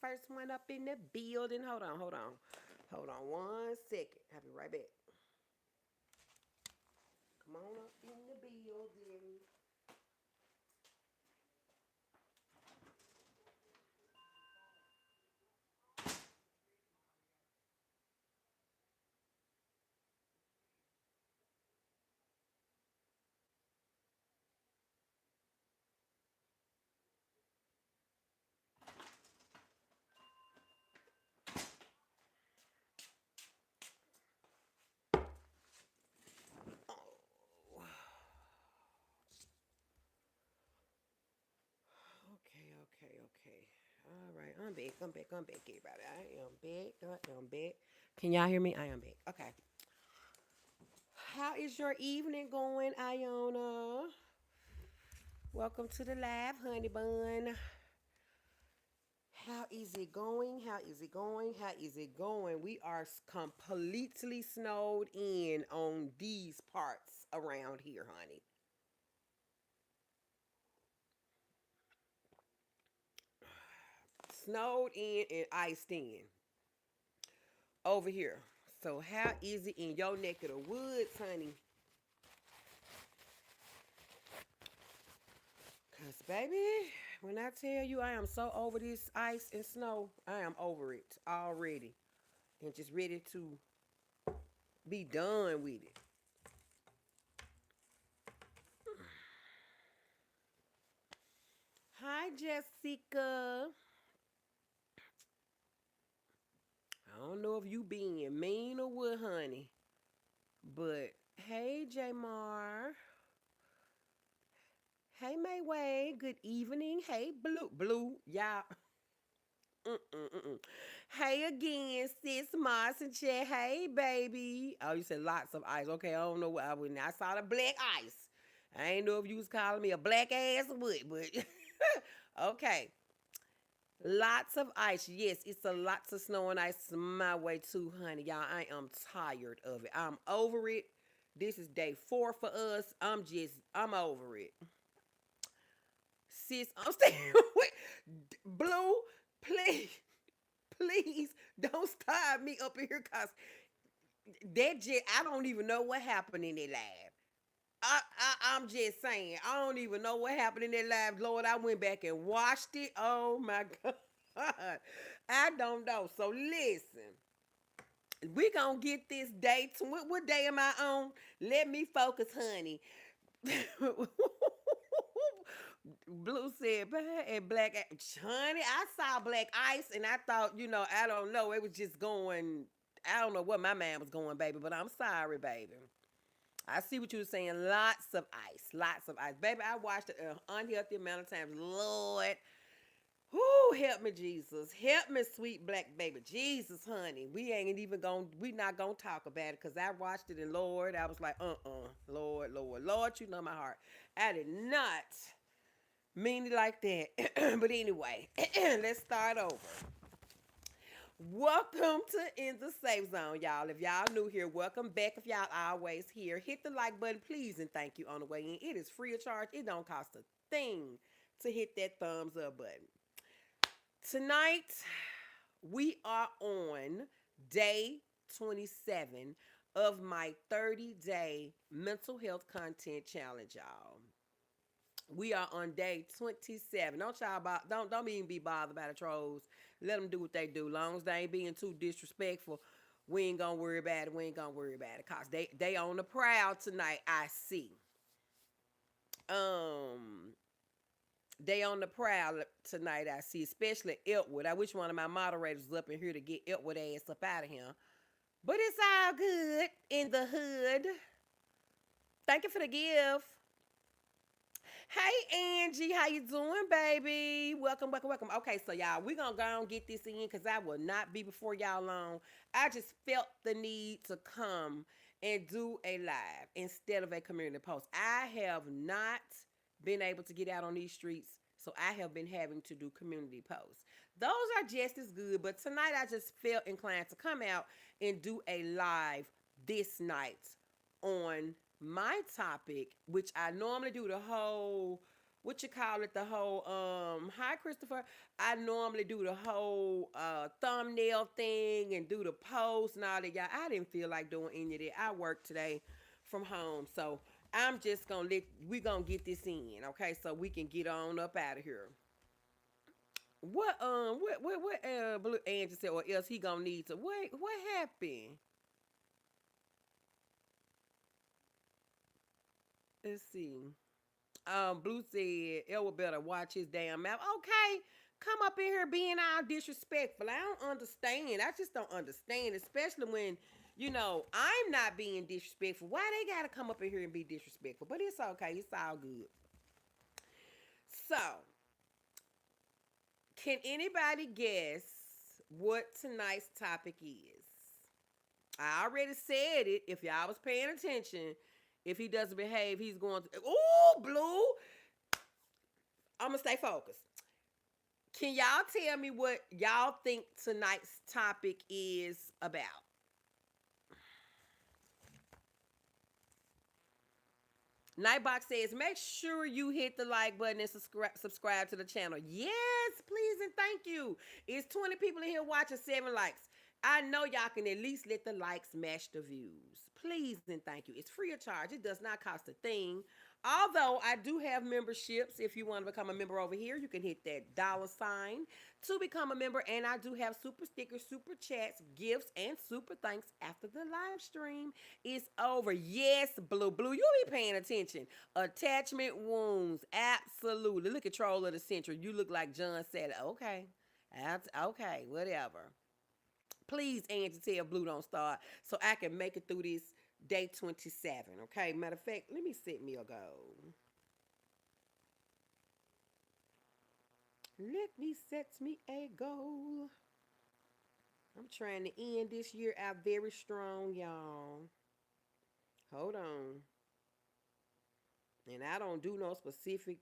first one up in the building. Hold on 1 second. I'll be right back. Come on up in the building. Oh, okay. All right, I'm back, everybody. I am back. I am back. Can y'all hear me? I am back. Okay. How is your evening going, Iona? Welcome to the live, honey bun. How is it going? How is it going? How is it going? We are completely snowed in on these parts around here, honey. Snowed in and iced in over here. So how is it in your neck of the woods, honey? Cause baby, when I tell you I am so over this ice and snow, I am over it already. And just ready to be done with it. Hi Jessica. I don't know if you being mean or what, honey. But hey Jamar. Hey Mayway. Good evening. Hey Blue. Y'all. Mm-mm-mm. Hey again, sis Moss and Chet. Hey, baby. Oh, you said lots of ice. Okay, I don't know what I would. I saw the black ice. I ain't know if you was calling me a black ass or what, but okay. Lots of ice. Yes, it's a lots of snow and ice my way too, honey. Y'all, I am tired of it. I'm over it. This is day 4 for us. I'm over it. Sis, I'm staying with Blue. Please, please don't start me up in here because I don't even know what happened in that lab. I'm just saying, I don't even know what happened in that lab. Lord, I went back and watched it. Oh my God. I don't know. So listen, we gonna get this day. What day am I on? Let me focus, honey. Blue said, and black, honey, I saw black ice and I thought, I don't know. It was just going, I don't know what my man was going, baby, but I'm sorry, baby. I see what you were saying. Lots of ice. Lots of ice. Baby, I watched it an unhealthy amount of times. Lord. Whoo, help me, Jesus. Help me, sweet black baby. Jesus, honey. We not gonna talk about it because I watched it and Lord, I was like, Lord, you know my heart. I did not mean it like that. But anyway, let's start over. Welcome to In the Safe Zone, y'all. If y'all new here, welcome back. If y'all always here, hit the like button, please, and thank you on the way in. It is free of charge. It don't cost a thing to hit that thumbs up button. Tonight, we are on day 27 of my 30-day mental health content challenge, y'all. We are on day 27. Don't even be bothered by the trolls. Let them do what they do. Long as they ain't being too disrespectful, we ain't gonna worry about it. We ain't gonna worry about it. Cause they on the prowl tonight, I see. Um they on the prowl tonight, I see, especially Eltwood. I wish one of my moderators was up in here to get Eltwood ass up out of here. But it's all good in the hood. Thank you for the gift. Hey Angie, how you doing, baby? Welcome. Okay, so y'all, we gonna go and get this in because I will not be before y'all long. I just felt the need to come and do a live instead of a community post. I have not been able to get out on these streets, so I have been having to do community posts. Those are just as good, but tonight I just felt inclined to come out and do a live this night on my topic, which I normally do the whole what you call it, the whole hi Christopher. I normally do the whole thumbnail thing and do the post and all that. Y'all, I didn't feel like doing any of that. I worked today from home. So I'm just gonna we gonna get this in, okay, so we can get on up out of here. What Blue Angel said, or else he gonna need to wait. What happened? Let's see. Blue said Elwood better watch his damn mouth. Okay, come up in here being all disrespectful. I don't understand. I just don't understand, especially when I'm not being disrespectful. Why they gotta come up in here and be disrespectful? But it's okay. It's all good. So, can anybody guess what tonight's topic is? I already said it. If y'all was paying attention, if he doesn't behave, he's going to. Ooh, Blue. I'm gonna stay focused. Can y'all tell me what y'all think tonight's topic is about? Nightbox says, make sure you hit the like button and subscribe to the channel. Yes, please and thank you. It's 20 people in here watching, 7 likes. I know y'all can at least let the likes match the views. Please and thank you. It's free of charge. It does not cost a thing. Although I do have memberships. If you want to become a member over here, you can hit that $ to become a member. And I do have super stickers, super chats, gifts, and super thanks after the live stream is over. Yes, Blue, you'll be paying attention. Attachment wounds, absolutely. Look at Troll of the Century. You look like John said. Okay, that's okay, whatever. Please, Angie, tell Blue don't start so I can make it through this day 27. Okay, matter of fact, let me set me a goal. Let me set me a goal. I'm trying to end this year out very strong, y'all. Hold on. And I don't do no specific,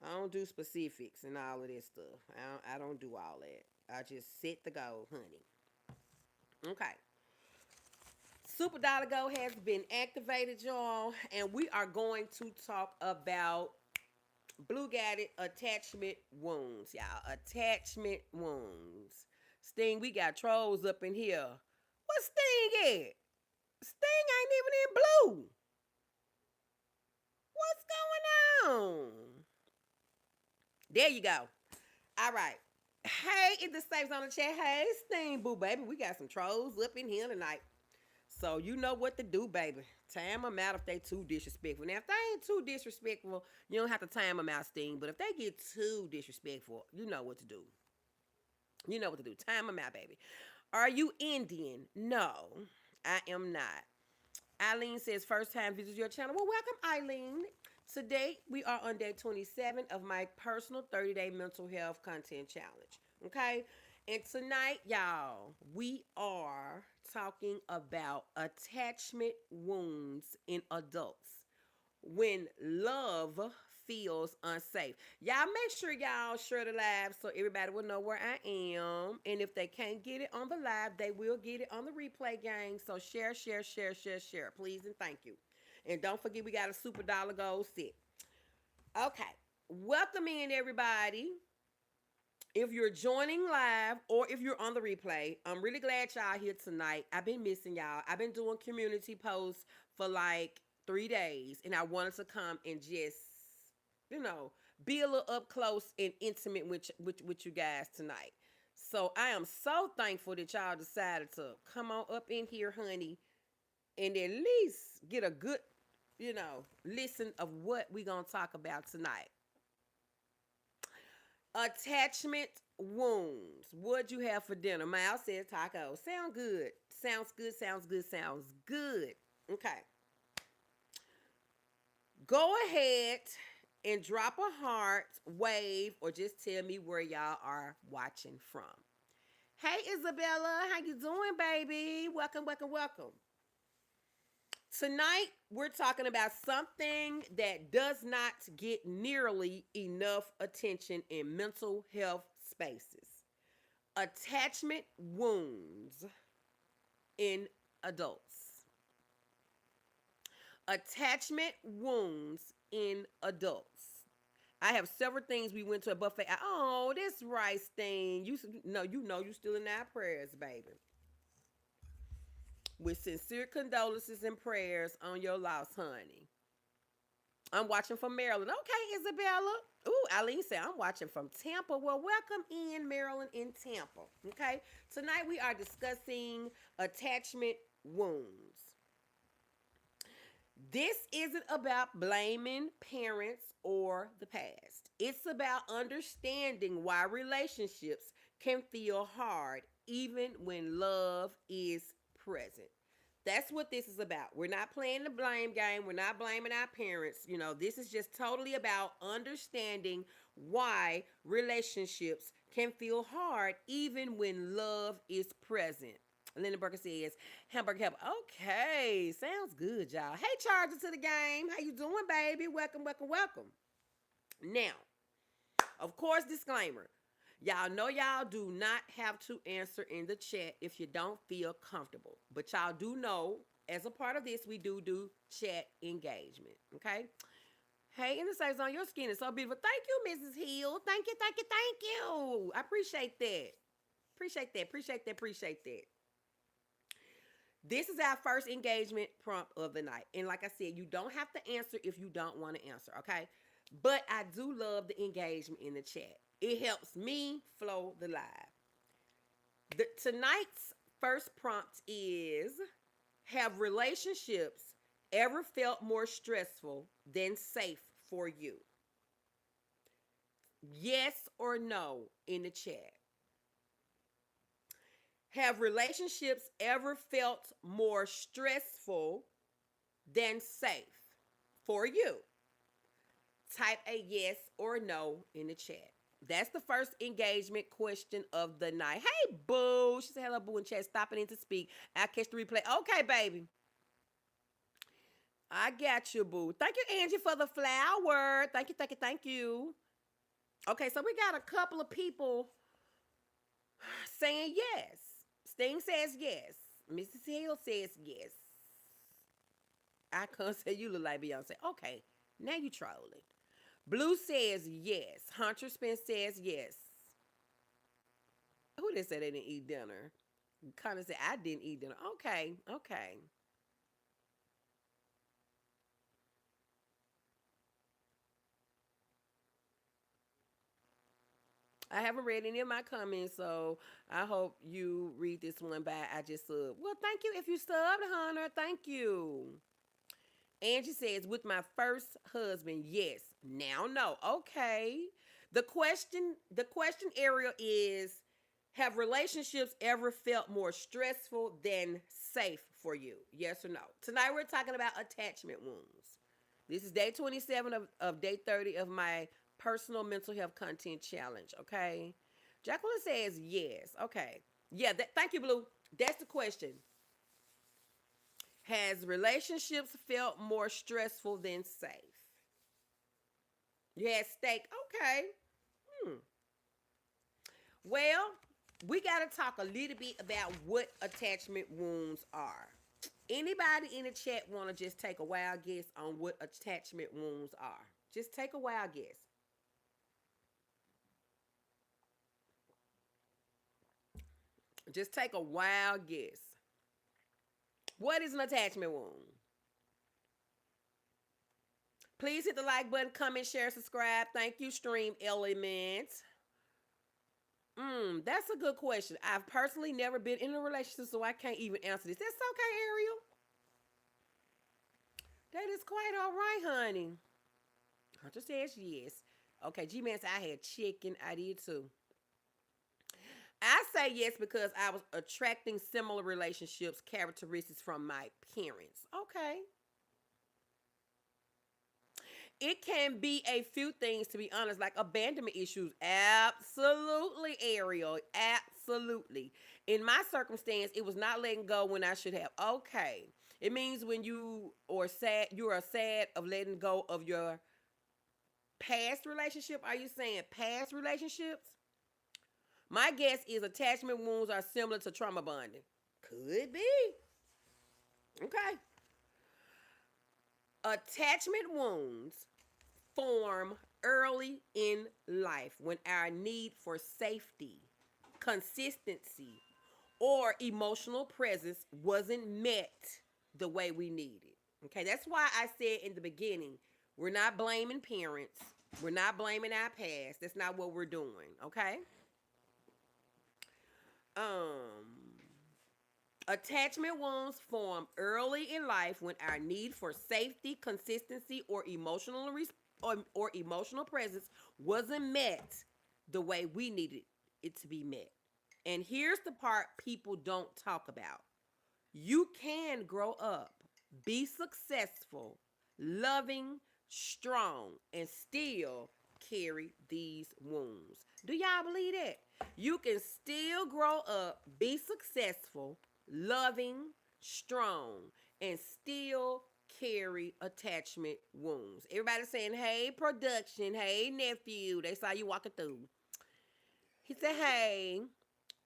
I don't do specifics and all of this stuff. I don't do all that. I just set the goal, honey. Okay. Super Dollar Go has been activated, y'all, and we are going to talk about Blue got it, attachment wounds, y'all. Attachment wounds. Sting, we got trolls up in here. What's Sting at? Sting ain't even in blue. What's going on? There you go. All right. Hey, in the saves on the chat. Hey, Sting Boo, baby. We got some trolls up in here tonight. So you know what to do, baby. Time them out if they too disrespectful. Now, if they ain't too disrespectful, you don't have to time them out, Sting. But if they get too disrespectful, you know what to do. You know what to do. Time them out, baby. Are you Indian? No, I am not. Eileen says, first time visit your channel. Well, welcome, Eileen. Today, we are on day 27 of my personal 30-day mental health content challenge. Okay? And tonight, y'all, we are talking about attachment wounds in adults when love feels unsafe. Y'all make sure y'all share the live so everybody will know where I am. And if they can't get it on the live, they will get it on the replay, gang. So share, share, share, share, share. Please and thank you. And don't forget, we got a super dollar goal set. Okay. Welcome in, everybody. If you're joining live or if you're on the replay, I'm really glad y'all here tonight. I've been missing y'all. I've been doing community posts for like 3 days, and I wanted to come and just, be a little up close and intimate with you guys tonight. So I am so thankful that y'all decided to come on up in here, honey, and at least get a good, listen of what we gonna talk about tonight. Attachment wounds. What'd you have for dinner? Miles says taco. Sound good. Sounds good. Sounds good. Sounds good. Okay. Go ahead and drop a heart, wave, or just tell me where y'all are watching from. Hey, Isabella. How you doing, baby? Welcome, welcome, welcome. Tonight, we're talking about something that does not get nearly enough attention in mental health spaces. Attachment wounds in adults. Attachment wounds in adults. I have several things we went to a buffet. Oh, this rice thing. You still in our prayers, baby. With sincere condolences and prayers on your loss, honey. I'm watching from Maryland. Okay, Isabella. Ooh, Eileen said, I'm watching from Tampa. Well, welcome in, Maryland, in Tampa. Okay, tonight we are discussing attachment wounds. This isn't about blaming parents or the past. It's about understanding why relationships can feel hard even when love is present. That's what this is about. We're not playing the blame game. We're not blaming our parents. This is just totally about understanding why relationships can feel hard even when love is present. Linda Burker says, Hamburger Help. Okay, sounds good, y'all. Hey, Charger to the game. How you doing, baby? Welcome, welcome, welcome. Now, of course, disclaimer. Y'all know y'all do not have to answer in the chat if you don't feel comfortable. But y'all do know, as a part of this, we do chat engagement, okay? Hey, in the safe zone, your skin is so beautiful. Thank you, Mrs. Hill. Thank you, thank you, thank you. I appreciate that. Appreciate that. This is our first engagement prompt of the night. And like I said, you don't have to answer if you don't want to answer, okay? But I do love the engagement in the chat. It helps me flow the live. Tonight's first prompt is, have relationships ever felt more stressful than safe for you? Yes or no in the chat. Have relationships ever felt more stressful than safe for you? Type a yes or no in the chat. That's the first engagement question of the night. Hey, Boo. She said, hello, Boo, in chat. Stopping in to speak. I'll catch the replay. Okay, baby. I got you, Boo. Thank you, Angie, for the flower. Thank you. Okay, so we got a couple of people saying yes. Sting says yes. Mrs. Hill says yes. I can't say you look like Beyonce. Okay, now you trolling. Blue says yes. Hunter Spence says yes. Who did say they didn't eat dinner? Connor said, I didn't eat dinner. Okay. I haven't read any of my comments, so I hope you read this one by I just subbed. Well, thank you if you subbed, Hunter. Thank you. Angie says, with my first husband, yes. Now, no. Okay. The question area is, have relationships ever felt more stressful than safe for you? Yes or no? Tonight we're talking about attachment wounds. This is day 27 of day 30 of my personal mental health content challenge, okay? Jacqueline says yes. Okay. Yeah, thank you, Blue. That's the question. Has relationships felt more stressful than safe? You had steak. Okay. Well, we got to talk a little bit about what attachment wounds are. Anybody in the chat want to just take a wild guess on what attachment wounds are? Just take a wild guess. Just take a wild guess. What is an attachment wound? Please hit the like button, comment, share, subscribe. Thank you, Stream Element. That's a good question. I've personally never been in a relationship, so I can't even answer this. That's okay, Ariel. That is quite all right, honey. Hunter says yes. Okay, G-Man said I had chicken. I did too. I say yes because I was attracting similar relationships, characteristics from my parents. Okay. It can be a few things, to be honest, like abandonment issues. Absolutely, Ariel. Absolutely. In my circumstance, it was not letting go when I should have. Okay. It means when you are sad of letting go of your past relationship. Are you saying past relationships? My guess is attachment wounds are similar to trauma bonding. Could be. Okay. Attachment wounds form early in life when our need for safety, consistency, or emotional presence wasn't met the way we needed. Okay, that's why I said in the beginning, we're not blaming parents. We're not blaming our past. That's not what we're doing. Okay. Um, Attachment wounds form early in life when our need for safety, consistency, or emotional presence wasn't met the way we needed it to be met. And here's the part people don't talk about. You can grow up, be successful, loving, strong, and still carry these wounds. Do y'all believe that? You can still grow up, be successful, loving, strong, and still carry attachment wounds. Everybody saying, hey, production, hey, nephew. They saw you walking through. He said, hey.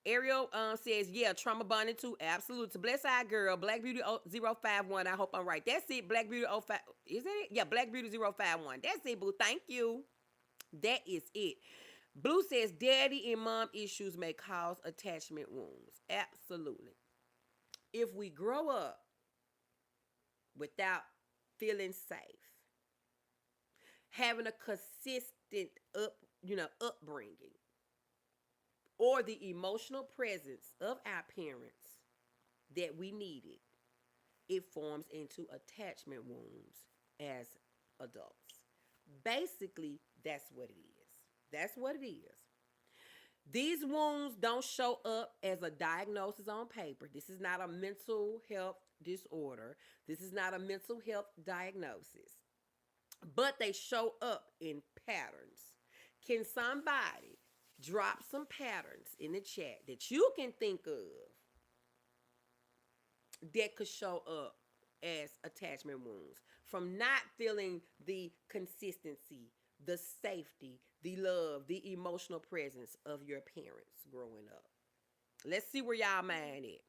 Ariel says, yeah, trauma bonding too. Absolutely. To Bless Eye Girl, Black Beauty 051. I hope I'm right. That's it. Black Beauty 05. Is that it? Yeah, Black Beauty 051. That's it, boo. Thank you. That is it. Blue says, daddy and mom issues may cause attachment wounds. Absolutely. If we grow up without feeling safe, having a consistent upbringing, or the emotional presence of our parents that we needed, it forms into attachment wounds as adults. Basically, that's what it is. That's what it is. These wounds don't show up as a diagnosis on paper. This is not a mental health disorder. This is not a mental health diagnosis. But they show up in patterns. Can somebody drop some patterns in the chat that you can think of that could show up as attachment wounds from not feeling the consistency, the safety, the love, the emotional presence of your parents growing up? Let's see where y'all mind at.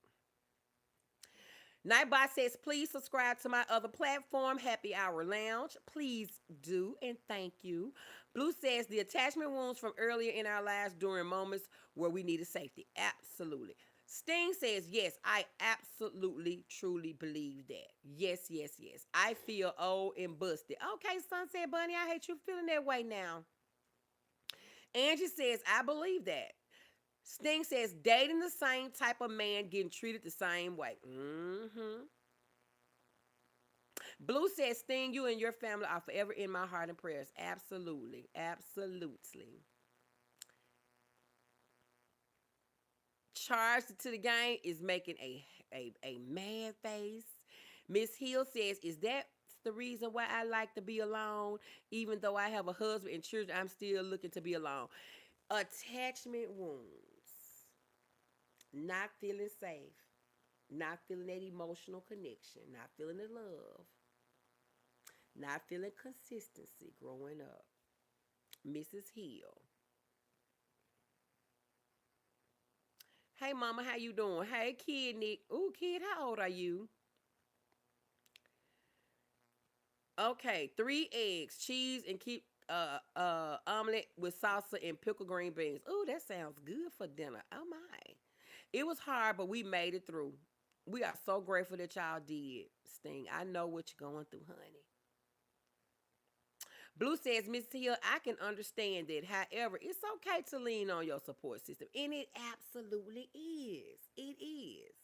Nightbot says, please subscribe to my other platform, Happy Hour Lounge. Please do, and thank you. Blue says, the attachment wounds from earlier in our lives during moments where we needed safety. Absolutely. Sting says, yes, I absolutely, truly believe that. Yes, yes, yes. I feel old and busted. Okay, Sunset Bunny, I hate you feeling that way now. Angie says, I believe that. Sting says, dating the same type of man, getting treated the same way. Blue says, Sting, you and your family are forever in my heart and prayers. Absolutely. Absolutely. Charged to the game is making a mad face. Miss Hill says, is that the reason why I like to be alone? Even though I have a husband and children, I'm still looking to be alone. Attachment wounds, not feeling safe, not feeling that emotional connection, not feeling the love, not feeling consistency growing up. Mrs. Hill. Hey, mama, how you doing? Hey, kid, Nick. Ooh, kid, how old are you? Okay, 3 eggs, cheese, and keep omelet with salsa and pickled green beans. Ooh, that sounds good for dinner. Oh my. It was hard, but we made it through. We are so grateful that y'all did, Sting. I know what you're going through, honey. Blue says, Miss Hill, I can understand that. However, it's okay to lean on your support system. And it absolutely is. It is.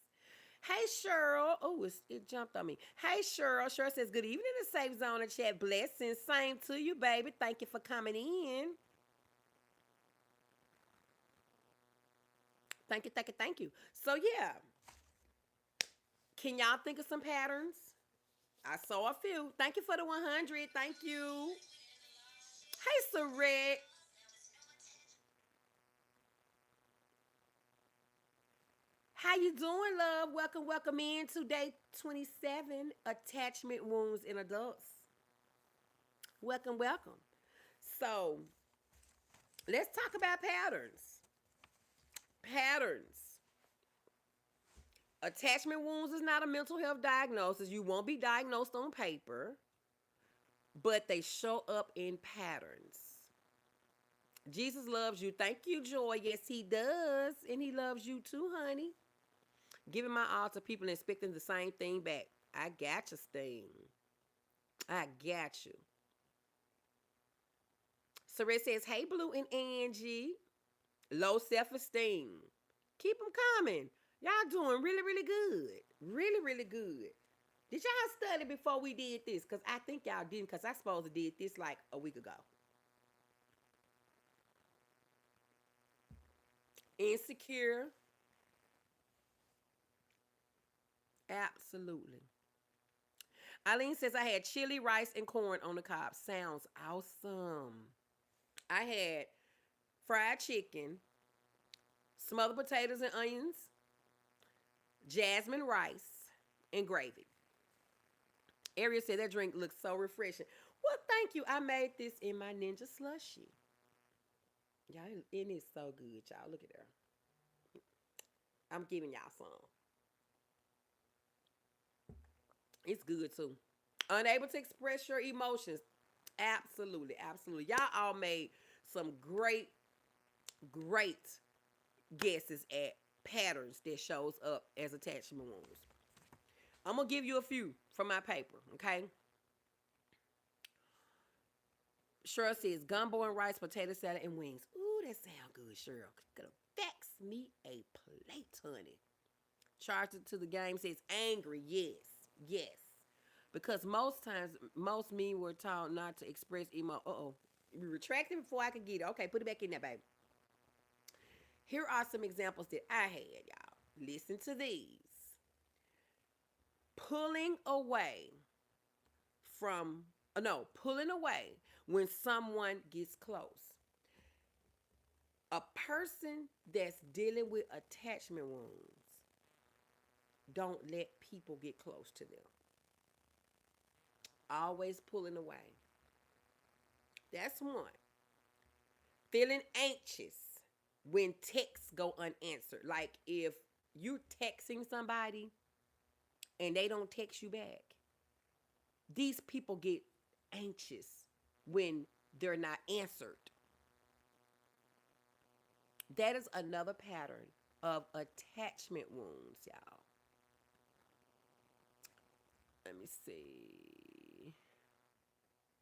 Hey, Cheryl. Oh, it jumped on me. Hey, Cheryl. Cheryl says, good evening in the Safe Zone and Chat. Blessings. Same to you, baby. Thank you for coming in. Thank you, thank you, thank you. So, yeah. Can y'all think of some patterns? I saw a few. Thank you for the 100. Thank you. Hey, Saret. How you doing, love? Welcome, welcome in to day 27, attachment wounds in adults. Welcome, welcome. So, let's talk about patterns. Patterns. Attachment wounds is not a mental health diagnosis. You won't be diagnosed on paper. but they show up in patterns. Jesus loves you. Thank you, Joy. Yes, he does. And he loves you too, honey. Giving my all to people and expecting the same thing back. I got you, Sting. I got you. Saret says, hey, Blue and Angie. Low self-esteem. Keep them coming. Y'all doing really, really good. Really, really good. Did y'all study before we did this? Because I think y'all didn't, because I supposed to did this like a week ago. Insecure. Absolutely. Eileen says, I had chili, rice, and corn on the cob. Sounds awesome. I had fried chicken, smothered potatoes and onions, jasmine rice, and gravy. Ariel said that drink looks so refreshing. Well, thank you. I made this in my Ninja Slushie. Y'all, it is so good, y'all. Look at there. I'm giving y'all some. It's good too. Unable to express your emotions. Absolutely, absolutely. Y'all all made some great, great guesses at patterns that shows up as attachment wounds. I'm going to give you a few from my paper, okay? Cheryl says gumbo and rice, potato salad, and wings. Ooh, that sound good, Cheryl. Gonna fax me a plate, honey. Charged it to the game says angry. Yes, yes. Because most times, most men were taught not to express emo. Uh-oh. You retracted before I could get it. Okay, put it back in there, baby. Here are some examples that I had, y'all. Listen to these. Pulling away pulling away when someone gets close. A person that's dealing with attachment wounds don't let people get close to them. Always pulling away. That's one. Feeling anxious when texts go unanswered. Like if you're texting somebody and they don't text you back, these people get anxious when they're not answered. That is another pattern of attachment wounds, y'all. Let me see.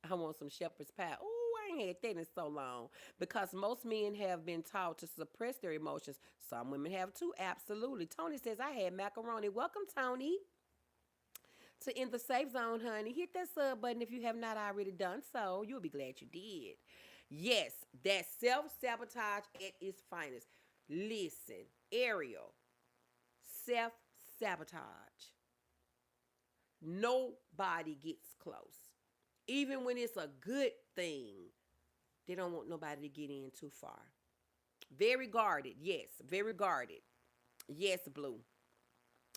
I want some shepherd's pie. Oh, I ain't had that in so long. Because most men have been taught to suppress their emotions. Some women have too. Absolutely. Tony says, I had macaroni. Welcome, Tony. To In the Safe Zone, honey. Hit that sub button if you have not already done so. You'll be glad you did. Yes, that's self-sabotage at its finest. Listen, Ariel, self-sabotage. Nobody gets close. Even when it's a good thing, they don't want nobody to get in too far. Very guarded, yes, very guarded. Yes, Blue.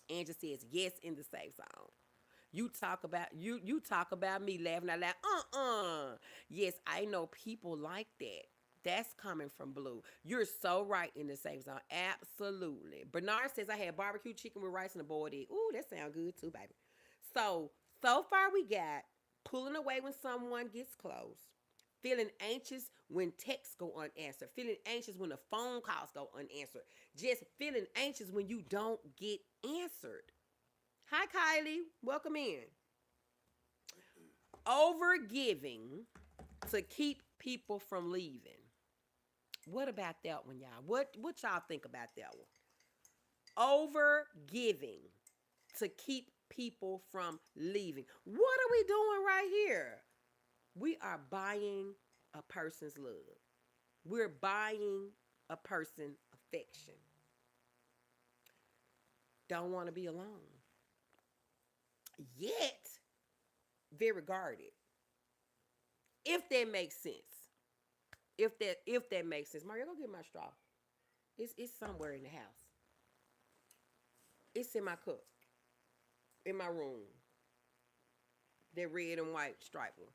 Angel says yes in the safe zone. You talk about me laughing out loud. Yes, I know people like that. That's coming from Blue. You're so right in the safe zone. Absolutely. Bernard says I had barbecue chicken with rice and a boiled egg. Ooh, that sounds good too, baby. So far we got pulling away when someone gets close, feeling anxious when texts go unanswered, feeling anxious when the phone calls go unanswered, just feeling anxious when you don't get answered. Hi, Kylie. Welcome in. Overgiving to keep people from leaving. What about that one, y'all? What y'all think about that one? Overgiving to keep people from leaving. What are we doing right here? We are buying a person's love. We're buying a person's affection. Don't want to be alone. Yet, very guarded. If that makes sense. If that makes sense. Mario, go get my straw. It's somewhere in the house. It's in my cup. In my room. That red and white striped one.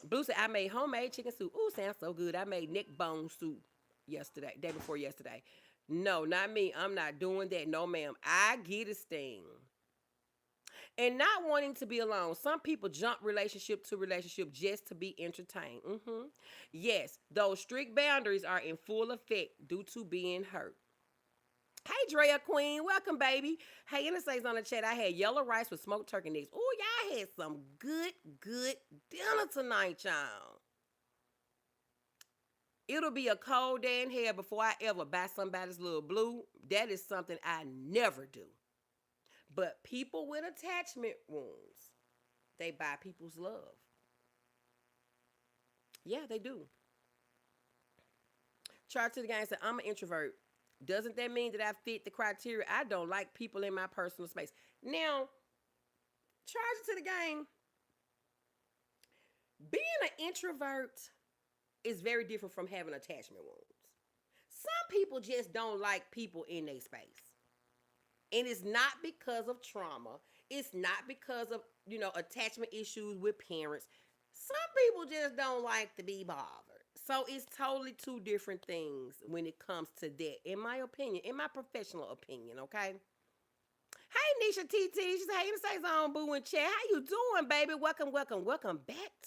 Blue said, I made homemade chicken soup. Ooh, sounds so good. I made neck bone soup day before yesterday. No, not me. I'm not doing that. No, ma'am. I get a sting. And not wanting to be alone. Some people jump relationship to relationship just to be entertained. Yes, those strict boundaries are in full effect due to being hurt. Hey, Drea Queen, welcome, baby. Hey, Innocent's on the chat. I had yellow rice with smoked turkey necks. Oh, y'all had some good dinner tonight, y'all. It'll be a cold day in hell before I ever buy somebody's little blue. That is something I never do. But people with attachment wounds, they buy people's love. Yeah, they do. Chart to the game said, I'm an introvert. Doesn't that mean that I fit the criteria? I don't like people in my personal space. Now, charge to the game. Being an introvert is very different from having attachment wounds. Some people just don't like people in their space. And it's not because of trauma. It's not because of, attachment issues with parents. Some people just don't like to be bothered. So it's totally two different things when it comes to that, in my opinion, in my professional opinion, okay? Hey, Nisha TT. She said, hey, say on boo in chat. How you doing, baby? Welcome back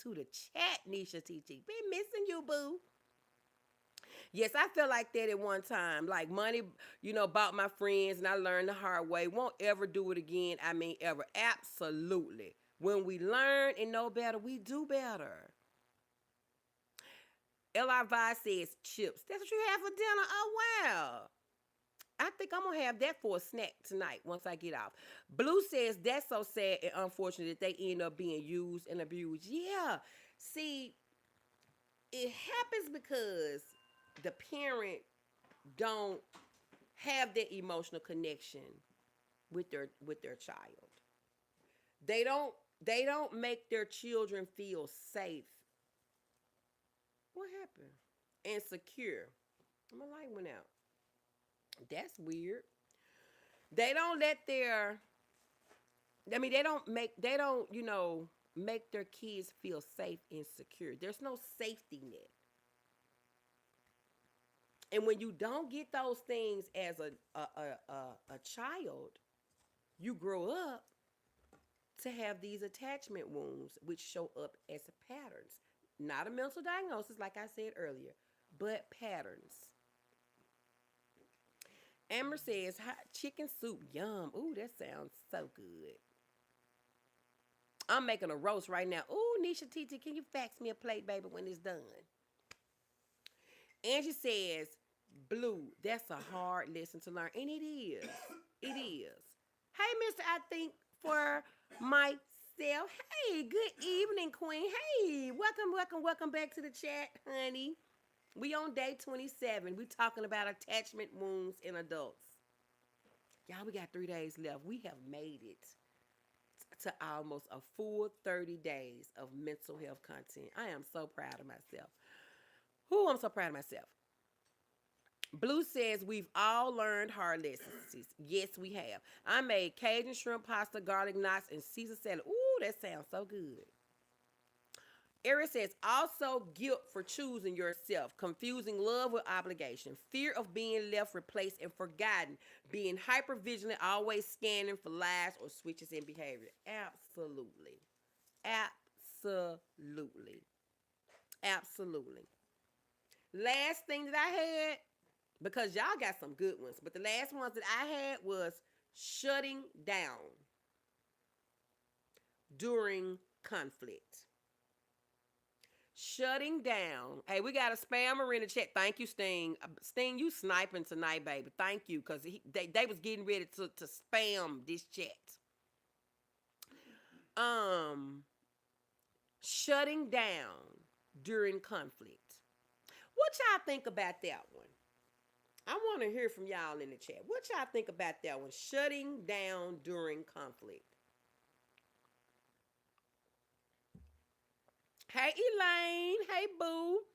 to the chat, Nisha TT. Been missing you, boo. Yes, I felt like that at one time. Like money, bought my friends, and I learned the hard way. Won't ever do it again. I mean, ever. Absolutely. When we learn and know better, we do better. L.I. Vice says chips. That's what you have for dinner? Oh, wow. I think I'm going to have that for a snack tonight once I get off. Blue says that's so sad and unfortunate that they end up being used and abused. Yeah. See, it happens because the parent don't have that emotional connection with their child. They don't make their children feel safe. What happened? And secure. My light went out. That's weird. They don't make their kids feel safe and secure. There's no safety net. And when you don't get those things as a child, you grow up to have these attachment wounds, which show up as patterns. Not a mental diagnosis, like I said earlier, but patterns. Amber says, chicken soup, yum. Ooh, that sounds so good. I'm making a roast right now. Ooh, Nisha TT, can you fax me a plate, baby, when it's done? Angie says, Blue, that's a hard lesson to learn. And it is. It is. Hey, Mr. I think for myself. Hey, good evening, Queen. Hey, welcome back to the chat, honey. We on day 27. We talking about attachment wounds in adults. Y'all, we got 3 days left. We have made it to almost a full 30 days of mental health content. I am so proud of myself. I'm so proud of myself. Blue says we've all learned hard lessons. Yes, we have. I made Cajun shrimp pasta, garlic knots, and Caesar salad. Ooh, that sounds so good. Eric says, also guilt for choosing yourself, confusing love with obligation, fear of being left, replaced, and forgotten, being hypervigilant, always scanning for lies or switches in behavior. Absolutely. Absolutely. Last thing that I had, because y'all got some good ones, but the last ones that I had was shutting down during conflict. Shutting down. Hey, we got a spammer in the chat. Thank you, Sting. Sting, you sniping tonight, baby. Thank you, because they was getting ready to spam this chat. Shutting down during conflict. What y'all think about that one? I want to hear from y'all in the chat. What y'all think about that one? Shutting down during conflict. Hey, Elaine. Hey, boo.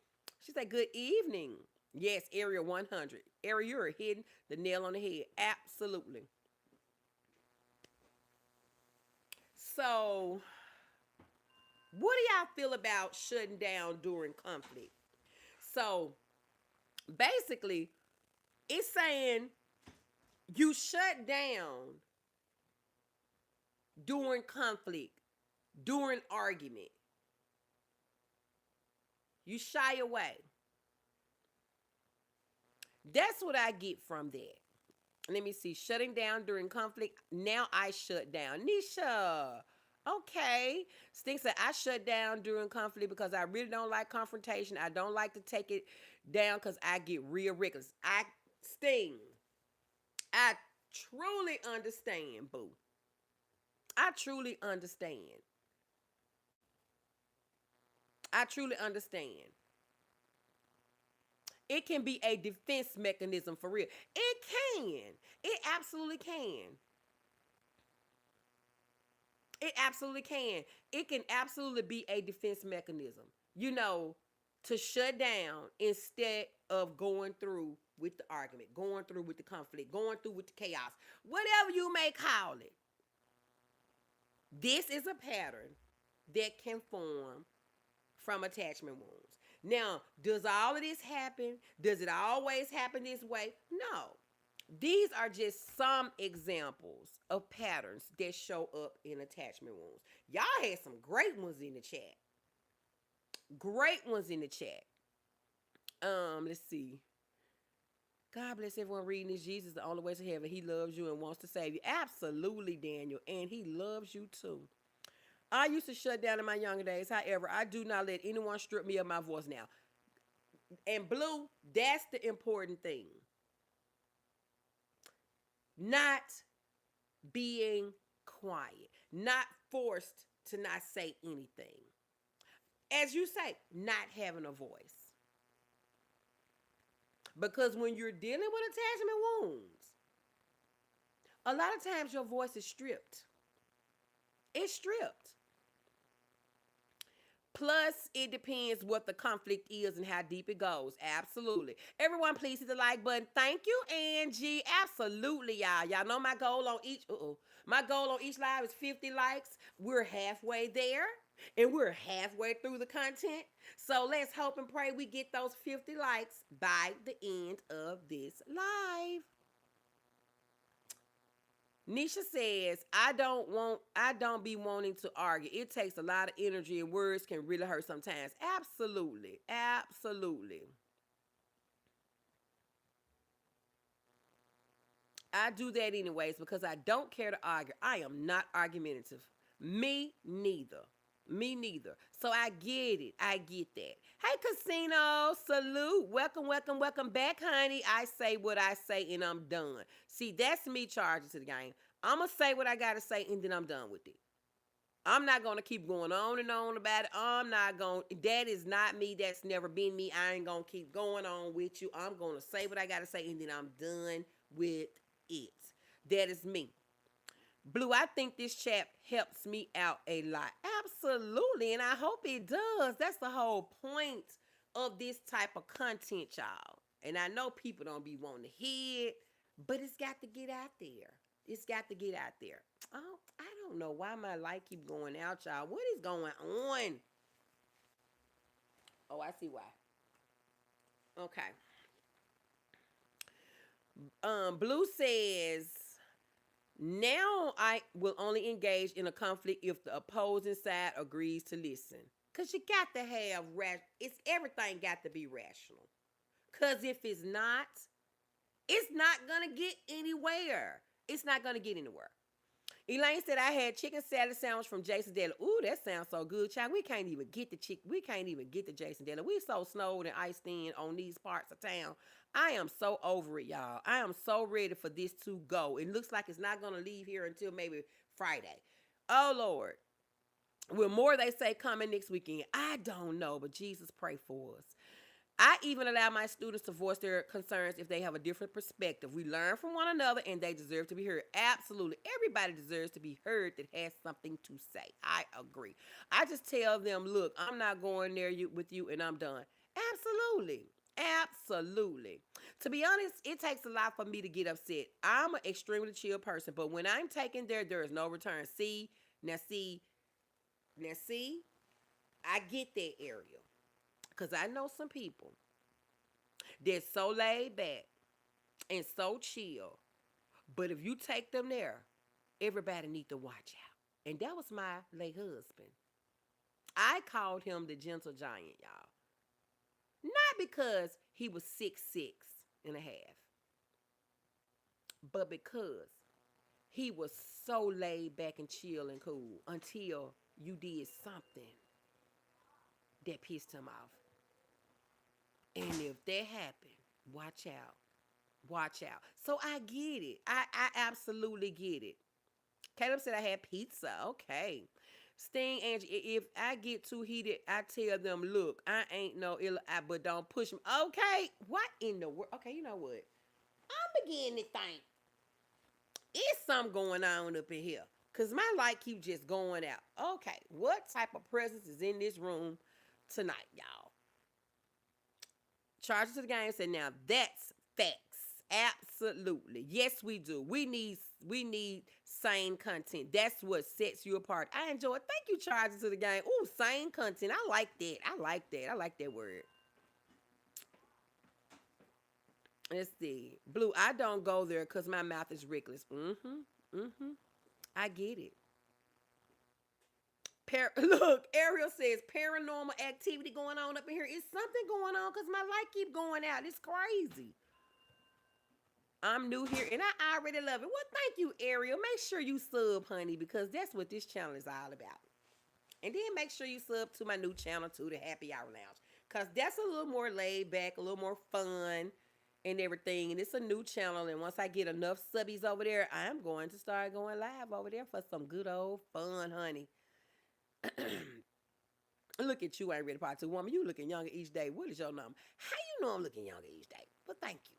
She said, good evening. Yes, Area 100. Area, you're hitting the nail on the head. Absolutely. So, what do y'all feel about shutting down during conflict? So, basically, it's saying you shut down during conflict, during argument. You shy away. That's what I get from that. Let me see. Shutting down during conflict. Now I shut down. Nisha. Okay. Sting said, I shut down during conflict because I really don't like confrontation. I don't like to take it down because I get real reckless. Sting, I truly understand, boo. I truly understand. I truly understand. It can be a defense mechanism for real. It can. It absolutely can. It absolutely can. It can absolutely be a defense mechanism, you know, to shut down instead of going through with the argument, going through with the conflict, going through with the chaos, whatever you may call it. This is a pattern that can form from attachment wounds. Now, does all of this happen? Does it always happen this way? No. These are just some examples of patterns that show up in attachment wounds. Y'all had some great ones in the chat. Great ones in the chat. Let's see. God bless everyone reading this. Jesus, the only way to heaven. He loves you and wants to save you. Absolutely, Daniel. And he loves you too. I used to shut down in my younger days. However, I do not let anyone strip me of my voice now. And Blue, that's the important thing. Not being quiet. Not forced to not say anything. As you say, not having a voice. Because when you're dealing with attachment wounds, a lot of times your voice is stripped. It's stripped. Plus, it depends what the conflict is and how deep it goes. Absolutely. Everyone, please hit the like button. Thank you, Angie. Absolutely, y'all. Y'all know my goal on each live is 50 likes. We're halfway there. And we're halfway through the content. So let's hope and pray we get those 50 likes by the end of this live. Nisha says, I don't be wanting to argue. It takes a lot of energy and words can really hurt sometimes. Absolutely. Absolutely. I do that anyways because I don't care to argue. I am not argumentative. Me neither. Me neither. So I get it. I get that. Hey, Casino. Salute. Welcome, welcome, welcome back, honey. I say what I say and I'm done. See, that's me charging to the game. I'm going to say what I got to say and then I'm done with it. I'm not going to keep going on and on about it. I'm not going to. That is not me. That's never been me. I ain't going to keep going on with you. I'm going to say what I got to say and then I'm done with it. That is me. Blue, I think this chat helps me out a lot. Absolutely, and I hope it does. That's the whole point of this type of content, y'all. And I know people don't be wanting to hear it, but it's got to get out there. It's got to get out there. Oh, I don't know why my light keep going out, y'all. What is going on? Oh, I see why. Okay. Blue says, now I will only engage in a conflict if the opposing side agrees to listen. Because you got to have, everything got to be rational. Because if it's not going to get anywhere. It's not going to get anywhere. Elaine said, I had chicken salad sandwich from Jason Deli. Ooh, that sounds so good, child. We can't even get the Jason Deli. We so snowed and iced in on these parts of town. I am so over it, y'all. I am so ready for this to go. It looks like it's not going to leave here until maybe Friday. Oh, Lord. Will more, they say, coming next weekend? I don't know, but Jesus, pray for us. I even allow my students to voice their concerns if they have a different perspective. We learn from one another and they deserve to be heard. Absolutely. Everybody deserves to be heard that has something to say. I agree. I just tell them, look, I'm not going there with you and I'm done. Absolutely. Absolutely. To be honest, it takes a lot for me to get upset. I'm an extremely chill person, but when I'm taken there is no return. Now see, I get that area. Because I know some people that's so laid back and so chill. But if you take them there, everybody need to watch out. And that was my late husband. I called him the gentle giant, y'all. Not because he was 6'6.5", but because he was so laid back and chill and cool until you did something that pissed him off. And if that happened, watch out. Watch out. So I get it. I absolutely get it. Caleb said I had pizza. Okay. Sting, Angie, if I get too heated, I tell them, look, I ain't no ill, but don't push me. Okay. What in the world? Okay, you know what? I'm beginning to think it's something going on up in here. Because my light keep just going out. Okay. What type of presence is in this room tonight, y'all? Charges to the game said, now that's facts. Absolutely. Yes, we do. We need sane content. That's what sets you apart. I enjoy it. Thank you, Charges to the game. Ooh, sane content. I like that. I like that. I like that word. Let's see. Blue, I don't go there because my mouth is reckless. Mm-hmm. Mm-hmm. I get it. Look, Ariel says paranormal activity going on up in here. Is something going on because my light keep going out. It's crazy. I'm new here and I already love it. Well, thank you, Ariel. Make sure you sub, honey, because that's what this channel is all about. And then make sure you sub to my new channel too, the Happy Hour Lounge. Because that's a little more laid back, a little more fun and everything. And it's a new channel. And once I get enough subbies over there, I'm going to start going live over there for some good old fun, honey. Look at you, ain't ready to party to woman. You looking younger each day. What is your number? How you know I'm looking younger each day? But thank you.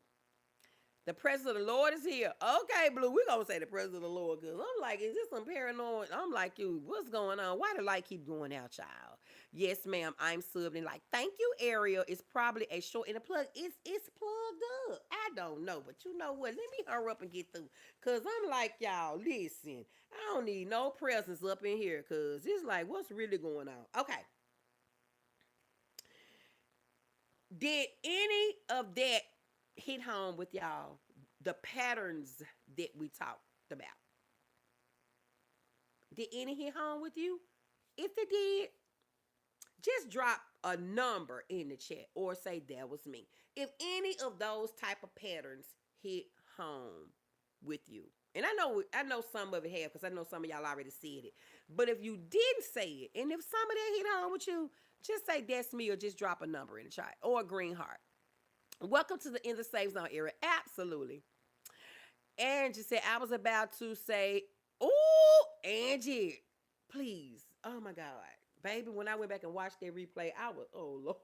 The presence of the Lord is here. Okay, Blue, we're going to say the presence of the Lord. Because I'm like, is this some paranormal? I'm like, you, what's going on? Why the light keep going out, child? Yes, ma'am, I'm subbed. And like, thank you, Ariel. It's probably a short and a plug. It's plugged up. I don't know. But you know what? Let me hurry up and get through. Because I'm like, y'all, listen. I don't need no presence up in here. Because it's like, what's really going on? Okay. Did any of that hit home with y'all? The patterns that we talked about. Did any hit home with you? If it did, just drop a number in the chat or say that was me. If any of those type of patterns hit home with you. And I know some of it have because I know some of y'all already said it. But if you didn't say it, and if some of that hit home with you, just say that's me or just drop a number in the chat or a green heart. Welcome to the In the Safe Zone era. Absolutely. Angie said, I was about to say, oh, Angie, please. Oh my God. Baby, when I went back and watched that replay, I was, oh Lord.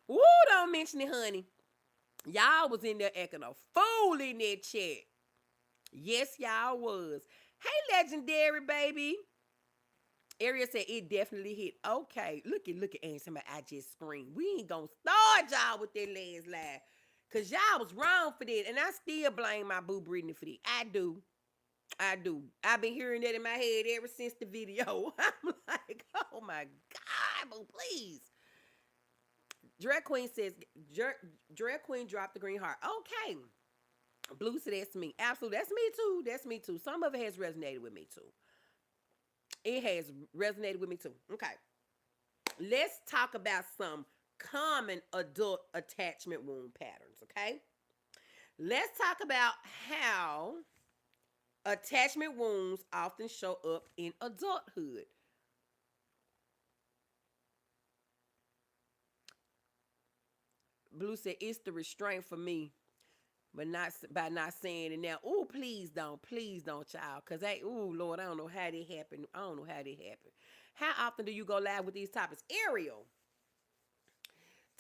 Woo, don't mention it, honey. Y'all was in there acting a fool in that chat. Yes, y'all was. Hey, legendary, baby. Ariel said it definitely hit. Okay, look at Angie. I just screamed. We ain't gonna start y'all with that last laugh. Cause y'all was wrong for that. And I still blame my boo Brittany for that. I do. I've been hearing that in my head ever since the video. I'm like, oh my God, boo, please. Drag Queen says, Drag Queen dropped the green heart. Okay. Blue said that's me. Absolutely. That's me too. That's me too. Some of it has resonated with me too. It has resonated with me too. Okay. Let's talk about some common adult attachment wound patterns, okay? Let's talk about how attachment wounds often show up in adulthood. Blue said it's the restraint for me, but not by not saying it now. Oh, please don't, child. Cause Lord, I don't know how that happened. How often do you go live with these topics, Ariel?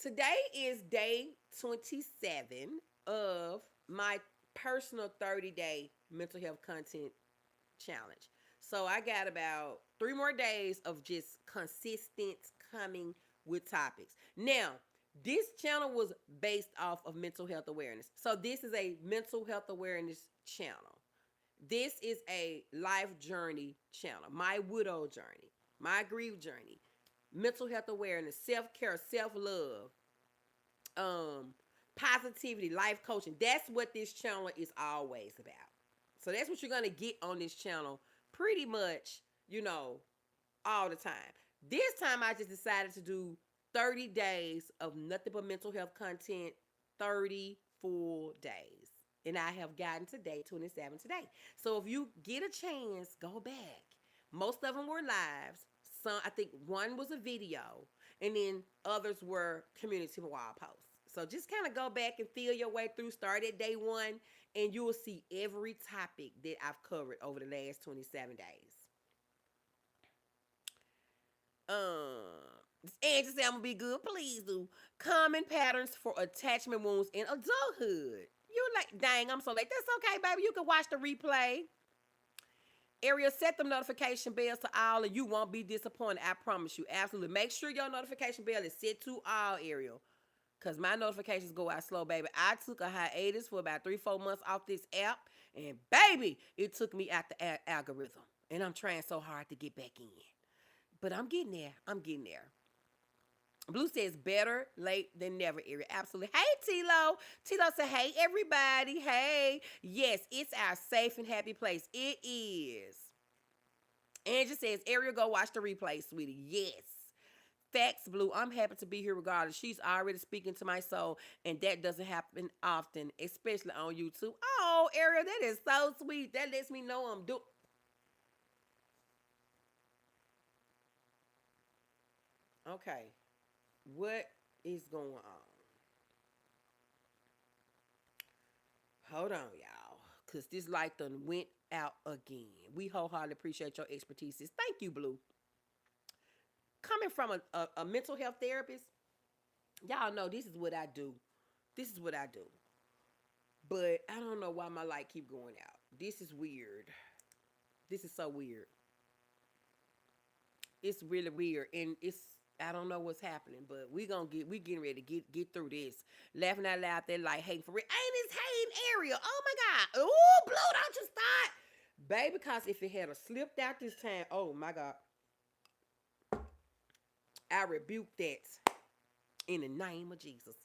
Today is day 27 of my personal 30-day mental health content challenge. So I got about 3 more days of just consistent coming with topics. Now, this channel was based off of mental health awareness. So this is a mental health awareness channel. This is a life journey channel. My widow journey, my grief journey, mental health awareness, self-care, self-love, positivity, life coaching. That's what this channel is always about. So that's what you're going to get on this channel pretty much, all the time. This time I just decided to do 30 days of nothing but mental health content, 30 full days. And I have gotten to day 27 today. So if you get a chance, go back. Most of them were lives. Some, I think one was a video, and then others were community wall posts. So just kind of go back and feel your way through. Start at day one, and you will see every topic that I've covered over the last 27 days. And just say I'm gonna be good. Please do. Common patterns for attachment wounds in adulthood. You're like, dang, I'm so late. That's okay, baby. You can watch the replay. Ariel, set them notification bells to all, and you won't be disappointed. I promise you. Absolutely. Make sure your notification bell is set to all, Ariel. Because my notifications go out slow, baby. I took a hiatus for about 3-4 months off this app, and baby, it took me out the algorithm. And I'm trying so hard to get back in. But I'm getting there. I'm getting there. Blue says better late than never, Ariel. Absolutely. Hey, Tilo. Tilo said, hey, everybody. Hey. Yes, it's our safe and happy place. It is. Angie says, Ariel, go watch the replay, sweetie. Yes. Facts, Blue. I'm happy to be here regardless. She's already speaking to my soul, and that doesn't happen often, especially on YouTube. Oh, Ariel, that is so sweet. That lets me know I'm doing. Okay. What is going on? Hold on, y'all. Because this light done went out again. We wholeheartedly appreciate your expertise. Thank you, Blue. Coming from a mental health therapist, y'all know this is what I do. This is what I do. But I don't know why my light keep going out. This is weird. This is so weird. It's really weird. And I don't know what's happening, but we getting ready to get through this. Laughing out loud, they're like hating for real. Ain't this hating Ariel? Oh my God. Ooh, Blue, don't you start. Baby, because if it had a slipped out this time, oh my God. I rebuke that in the name of Jesus.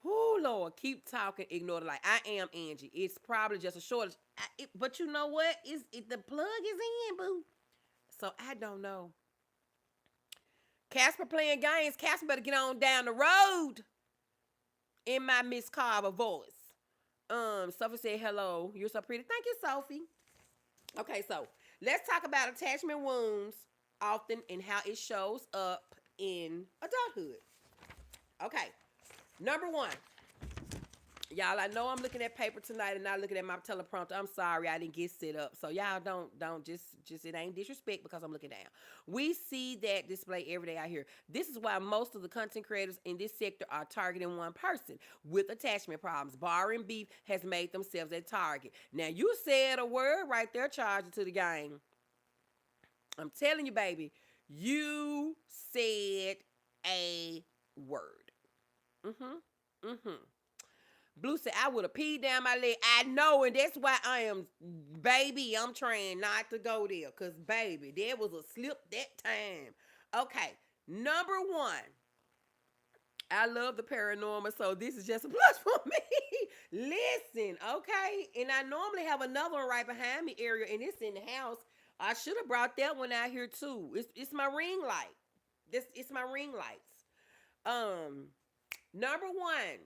Oh, Lord, keep talking, ignore the light. I am Angie. It's probably just a shortage. But you know what? The plug is in, boo. So I don't know. Casper playing games. Casper better get on down the road. In my Miss Carver voice. Sophie said, hello. You're so pretty. Thank you, Sophie. Okay, so let's talk about attachment wounds often and how it shows up in adulthood. Okay, number one. Y'all, I know I'm looking at paper tonight and not looking at my teleprompter. I'm sorry I didn't get set up. So y'all don't just it ain't disrespect because I'm looking down. We see that display every day out here. This is why most of the content creators in this sector are targeting one person with attachment problems. Bar and Beef has made themselves a target. Now you said a word right there, charging to the game. I'm telling you, baby, you said a word. Blue said, I would have peed down my leg. I know, and that's why I'm trying not to go there. Because, baby, there was a slip that time. Okay, number one. I love the paranormal, so this is just a plus for me. Listen, okay? And I normally have another one right behind me, Ariel, and it's in the house. I should have brought that one out here, too. It's my ring light. It's my ring lights. Number one.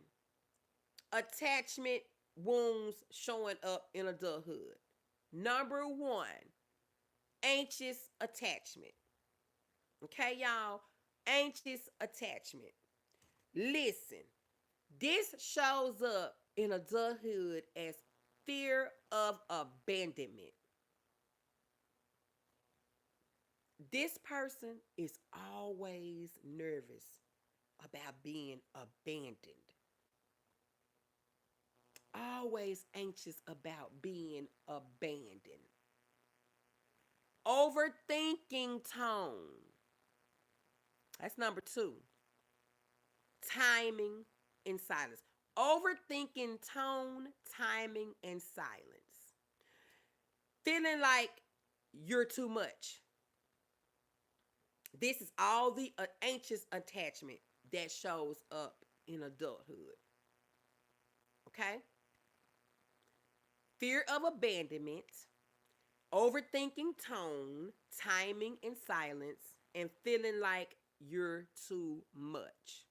Attachment wounds showing up in adulthood. Number one, anxious attachment. Okay, y'all? Anxious attachment. Listen, this shows up in adulthood as fear of abandonment. This person is always nervous about being abandoned. Always anxious about being abandoned. Overthinking tone. That's number two. Timing and silence. Overthinking tone, timing, and silence. Feeling like you're too much. This is all the anxious attachment that shows up in adulthood. Okay? fear of abandonment, overthinking tone, timing and silence, and feeling like you're too much.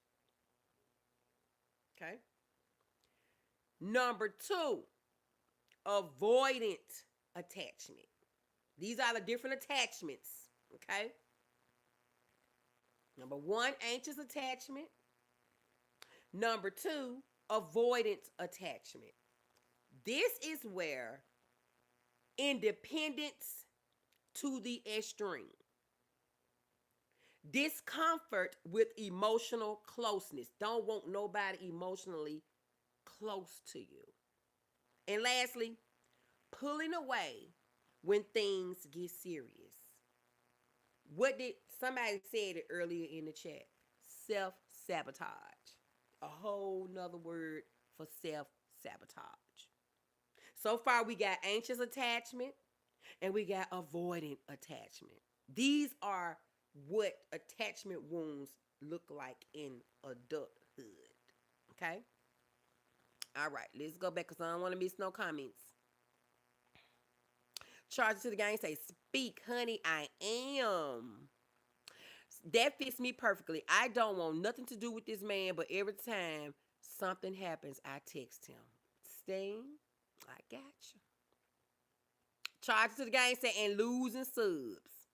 Okay. Number two, avoidant attachment. These are the different attachments. Okay. Number one, anxious attachment. Number two, avoidant attachment. This is where independence to the extreme, discomfort with emotional closeness. Don't want nobody emotionally close to you. And lastly, pulling away when things get serious. What did somebody said it earlier in the chat? Self-sabotage. A whole nother word for self-sabotage. So far, we got anxious attachment and we got avoidant attachment. These are what attachment wounds look like in adulthood. Okay? All right, let's go back because I don't want to miss no comments. Charge to the gang say, speak, honey, I am. That fits me perfectly. I don't want nothing to do with this man, but every time something happens, I text him. Sting, I got you. Charge to the gang say, and losing subs.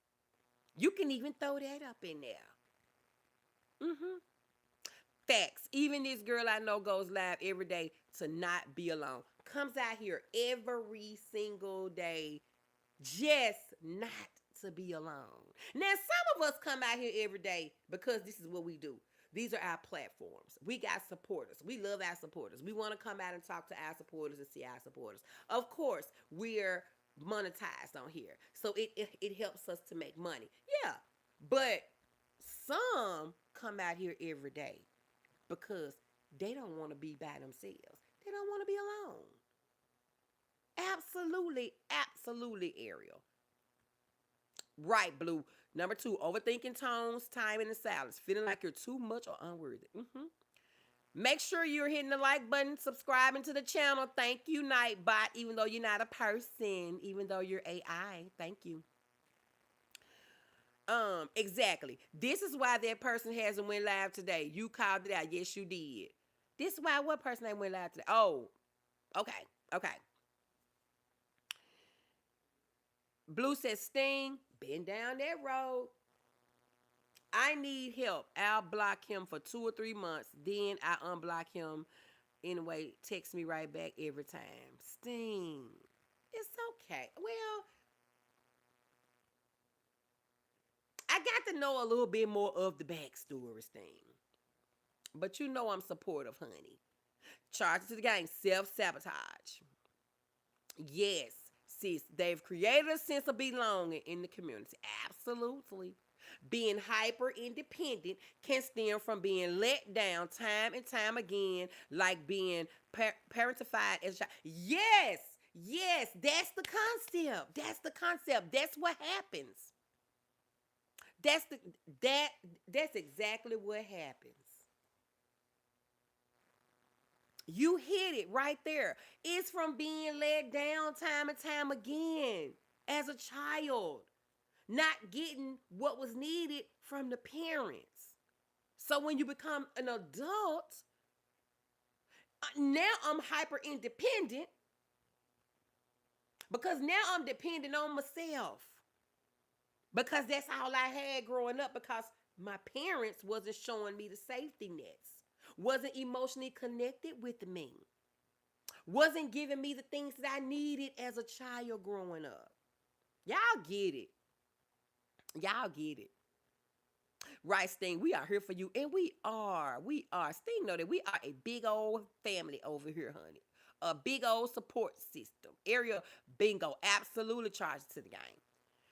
You can even throw that up in there. Facts. Even this girl I know goes live every day to not be alone. Comes out here every single day just not to be alone. Now, some of us come out here every day because this is what we do. These are our platforms. We got supporters. We love our supporters. We want to come out and talk to our supporters and see our supporters. Of course, we're monetized on here. So it helps us to make money. Yeah. But some come out here every day because they don't want to be by themselves. They don't want to be alone. Absolutely, Ariel. Right, Blue. Number two, overthinking tones, timing, and silence. Feeling like you're too much or unworthy. Make sure you're hitting the like button, subscribing to the channel. Thank you, Nightbot, even though you're not a person, even though you're AI. Thank you. Exactly. This is why that person hasn't went live today. You called it out. Yes, you did. This is why what person ain't went live today? Oh, okay. Blue says, Sting, been down that road. I need help. I'll block him for 2 or 3 months. Then I unblock him. Anyway, text me right back every time. Sting, it's okay. Well, I got to know a little bit more of the backstory, Sting. But you know I'm supportive, honey. Charge it to the gang. Self-sabotage. Yes, sis. They've created a sense of belonging in the community. Absolutely. Being hyper independent can stem from being let down time and time again, like being parentified as a child. Yes, that's the concept. That's what happens. That's exactly what happens. You hit it right there. It's from being let down time and time again as a child, not getting what was needed from the parents. So when you become an adult, now I'm hyper independent because now I'm dependent on myself. Because that's all I had growing up, because my parents wasn't showing me the safety nets, wasn't emotionally connected with me, wasn't giving me the things that I needed as a child growing up. Y'all get it. Right, Sting, we are here for you. And we are. Sting know that we are a big old family over here, honey. A big old support system. Area bingo. Absolutely charged to the game.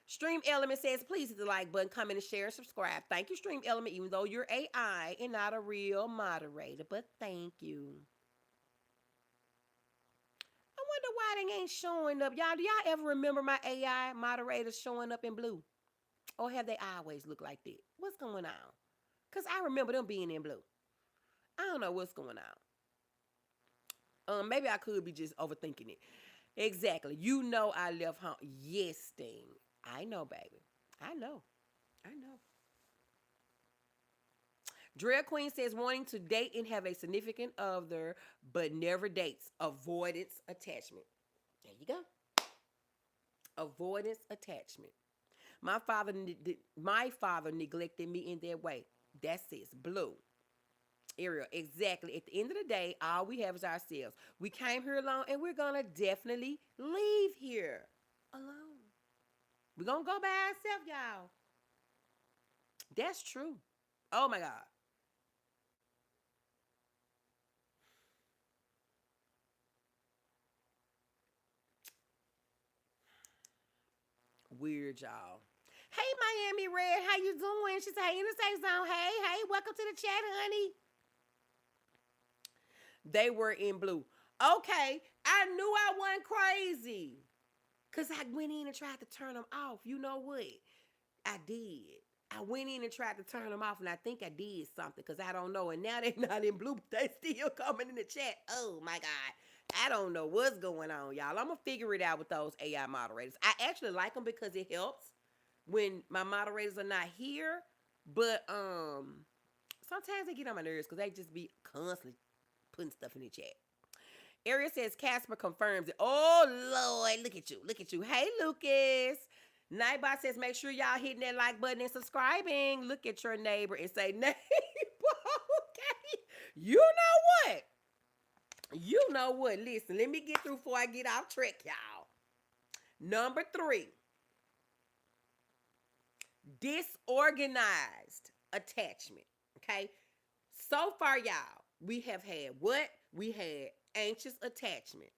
Stream Element says, please hit the like button, comment, and share, and subscribe. Thank you, Stream Element, even though you're AI and not a real moderator. But thank you. I wonder why they ain't showing up. Y'all, do y'all ever remember my AI moderators showing up in blue? Or have they always looked like that? What's going on? Because I remember them being in blue. I don't know what's going on. Maybe I could be just overthinking it. Exactly. You know I left home. Yes, Sting. I know, baby. I know. I know. Drea Queen says wanting to date and have a significant other, but never dates. Avoidance attachment. There you go. Avoidance attachment. My father neglected me in that way. That's it. Blue. Ariel, exactly. At the end of the day, all we have is ourselves. We came here alone and we're gonna definitely leave here alone. We're gonna go by ourselves, y'all. That's true. Oh my God. Weird, y'all. Hey, Miami Red, how you doing? She said, hey, in the safe zone. Hey, hey, welcome to the chat, honey. They were in blue. Okay, I knew I wasn't crazy. Because I went in and tried to turn them off. You know what? I did. I went in and tried to turn them off, and I think I did something because I don't know. And now they're not in blue, but they still coming in the chat. Oh, my God. I don't know what's going on, y'all. I'm going to figure it out with those AI moderators. I actually like them because it helps when my moderators are not here. But sometimes they get on my nerves because they just be constantly putting stuff in the chat. Ariel says Casper confirms it. Oh Lord, look at you. Look at you. Hey Lucas. Nightbot says make sure y'all hitting that like button and subscribing. Look at your neighbor and say, neighbor, okay. You know what? You know what? Listen, let me get through before I get off track, y'all. Number 3, disorganized attachment. Okay. So far, y'all, we have had what? We had anxious attachment.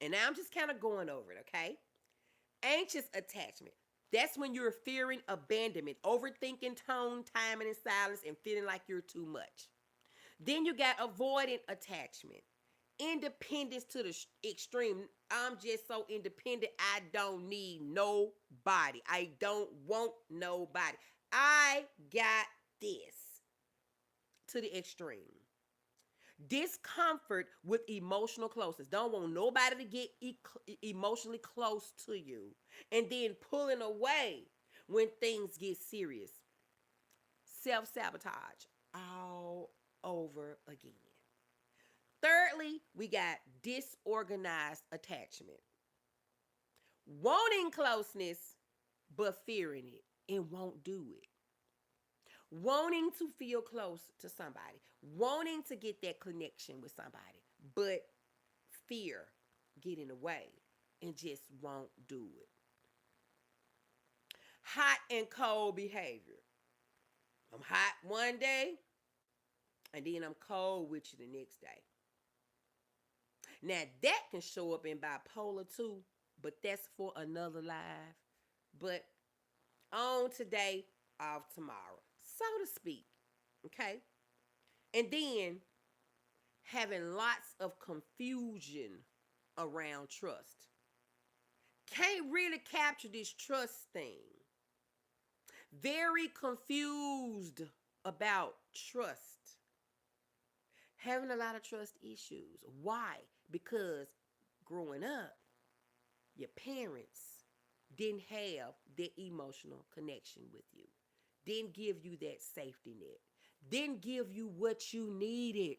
And now I'm just kind of going over it, okay? Anxious attachment. That's when you're fearing abandonment, overthinking tone, timing, and silence, and feeling like you're too much. Then you got avoidant attachment. Independence to the extreme. I'm just so independent. I don't need nobody. I don't want nobody. I got this to the extreme. Discomfort with emotional closeness. Don't want nobody to get emotionally close to you. And then pulling away when things get serious. Self sabotage all over again. Thirdly, we got disorganized attachment. Wanting closeness, but fearing it and won't do it. Wanting to feel close to somebody, wanting to get that connection with somebody, but fear get in the way and just won't do it. Hot and cold behavior. I'm hot one day and then I'm cold with you the next day. Now that can show up in bipolar too, but that's for another live. But on today, off tomorrow, so to speak. Okay? And then having lots of confusion around trust. Can't really capture this trust thing. Very confused about trust. Having a lot of trust issues. Why? Because growing up, your parents didn't have that emotional connection with you, didn't give you that safety net, didn't give you what you needed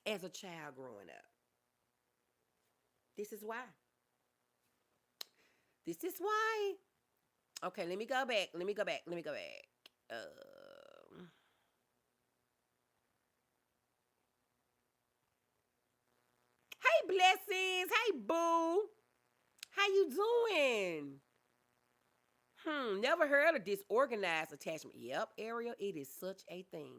as a child growing up. This is why. This is why. Okay, let me go back. Hey, blessings. Hey, boo. How you doing? Never heard of disorganized attachment. Yep, Ariel, it is such a thing.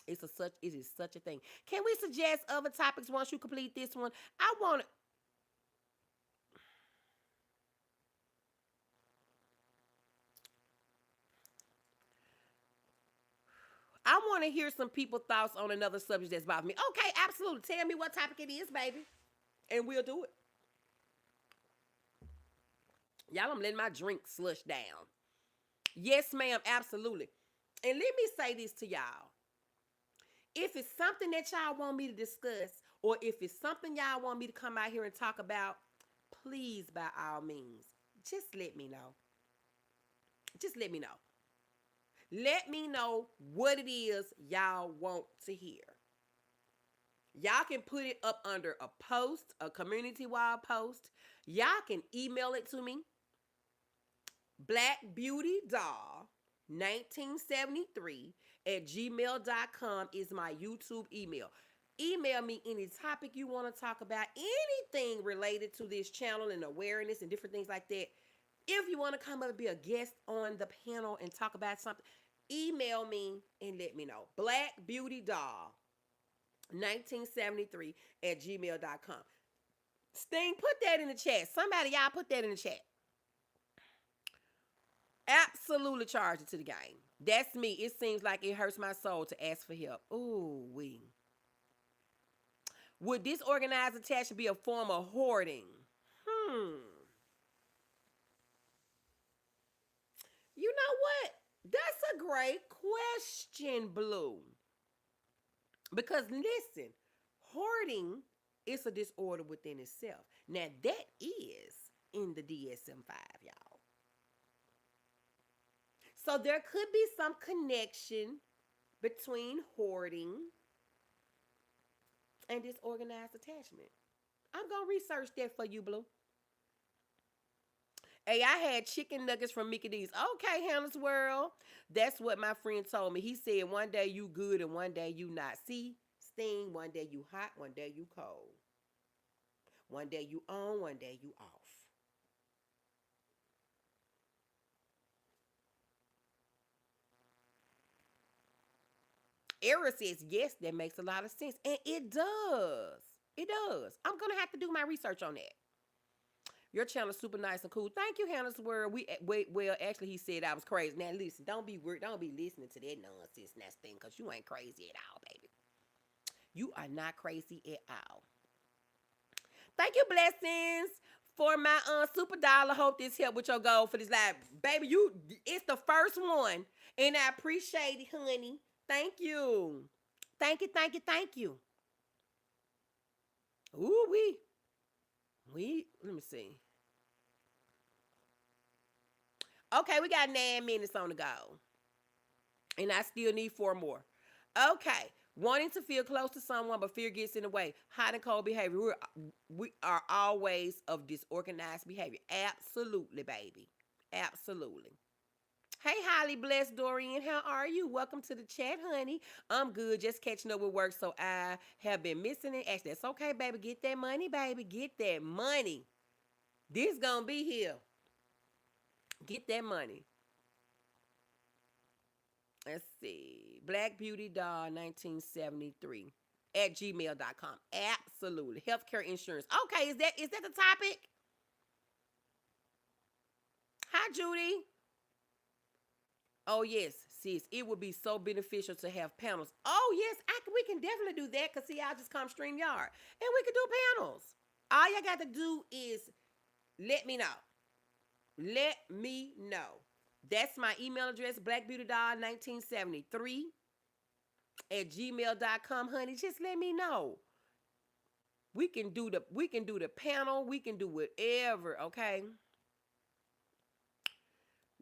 It is such a thing. Can we suggest other topics once you complete this one? I want to hear some people's thoughts on another subject that's bothering me. Okay, absolutely. Tell me what topic it is, baby, and we'll do it. Y'all, I'm letting my drink slush down. Yes, ma'am, absolutely. And let me say this to y'all. If it's something that y'all want me to discuss, or if it's something y'all want me to come out here and talk about, please, by all means, just let me know. Just let me know. Let me know what it is y'all want to hear. Y'all can put it up under a post, a community wide post. Y'all can email it to me. blackbeautydoll1973 @gmail.com is my YouTube email. Email me any topic you want to talk about, anything related to this channel and awareness and different things like that. If you want to come up and be a guest on the panel and talk about something, email me and let me know. blackbeautydoll1973 @gmail.com. Sting, put that in the chat. Somebody, y'all put that in the chat. Absolutely charge it to the game. That's me. It seems like it hurts my soul to ask for help. Ooh, Would disorganized attachment be a form of hoarding? You know what? That's a great question, Blue. Because listen, hoarding is a disorder within itself. Now, that is in the DSM-5, y'all. So there could be some connection between hoarding and disorganized attachment. I'm going to research that for you, Blue. Hey, I had chicken nuggets from Mickey D's. Okay, Hannah's World. That's what my friend told me. He said one day you good and one day you not. See, Sting, one day you hot, one day you cold. One day you on, one day you off. Era says, yes, that makes a lot of sense. And it does. It does. I'm going to have to do my research on that. Your channel is super nice and cool. Thank you, Hannah's World. Well, actually, he said I was crazy. Now, listen, don't be listening to that nonsense and that thing, because you ain't crazy at all, baby. You are not crazy at all. Thank you, blessings, for my super dollar. Hope this helped with your goal for this live. Baby, it's the first one, and I appreciate it, honey. Thank you. Thank you, thank you, thank you. Ooh, let me see. Okay, we got 9 minutes on the go. And I still need 4 more. Okay. Wanting to feel close to someone, but fear gets in the way. Hot and cold behavior. We are always of disorganized behavior. Absolutely, baby. Absolutely. Hey, highly blessed Dorian. How are you? Welcome to the chat, honey. I'm good. Just catching up with work, so I have been missing it. Actually, that's okay, baby. Get that money, baby. Get that money. This gonna be here. Get that money. Let's see. Black Beauty Doll 1973 @gmail.com. Absolutely. Healthcare insurance. Okay, is that the topic? Hi, Judy. Oh, yes, sis. It would be so beneficial to have panels. Oh, yes, we can definitely do that, because see, I'll just come StreamYard. And we can do panels. All you got to do is let me know. Let me know. That's my email address, blackbeautydoll1973 @gmail.com, honey. Just let me know. We can do the panel. We can do whatever, okay?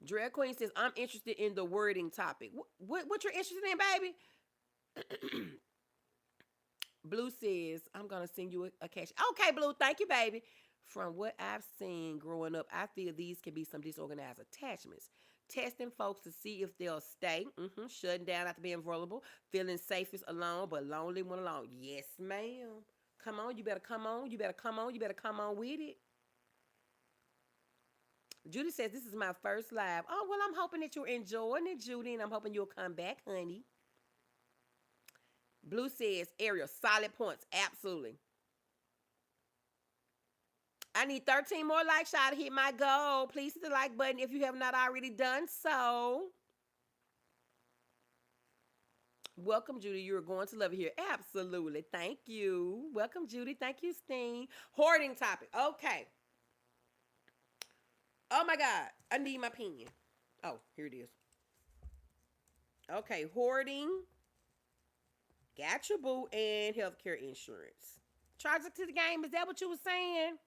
Drag Queen says, I'm interested in the wording topic. What you're interested in, baby? Blue says, I'm going to send you a cash. Okay, Blue. Thank you, baby. From what I've seen growing up, I feel these can be some disorganized attachments. Testing folks to see if they'll stay. Shutting down after being vulnerable. Feeling safest alone, but lonely when alone. Yes, ma'am. Come on. You better come on. You better come on. You better come on with it. Judy says, this is my first live. Oh, well, I'm hoping that you're enjoying it, Judy, and I'm hoping you'll come back, honey. Blue says, Ariel, solid points. Absolutely. I need 13 more likes, y'all, to hit my goal. Please hit the like button if you have not already done so. Welcome, Judy. You're going to love it here. Absolutely. Thank you. Welcome, Judy. Thank you, Steen. Hoarding topic. Okay. Oh, my God. I need my pen. Oh, here it is. Okay. Hoarding. Got your boo, and healthcare insurance. Charge it to the game. Is that what you were saying?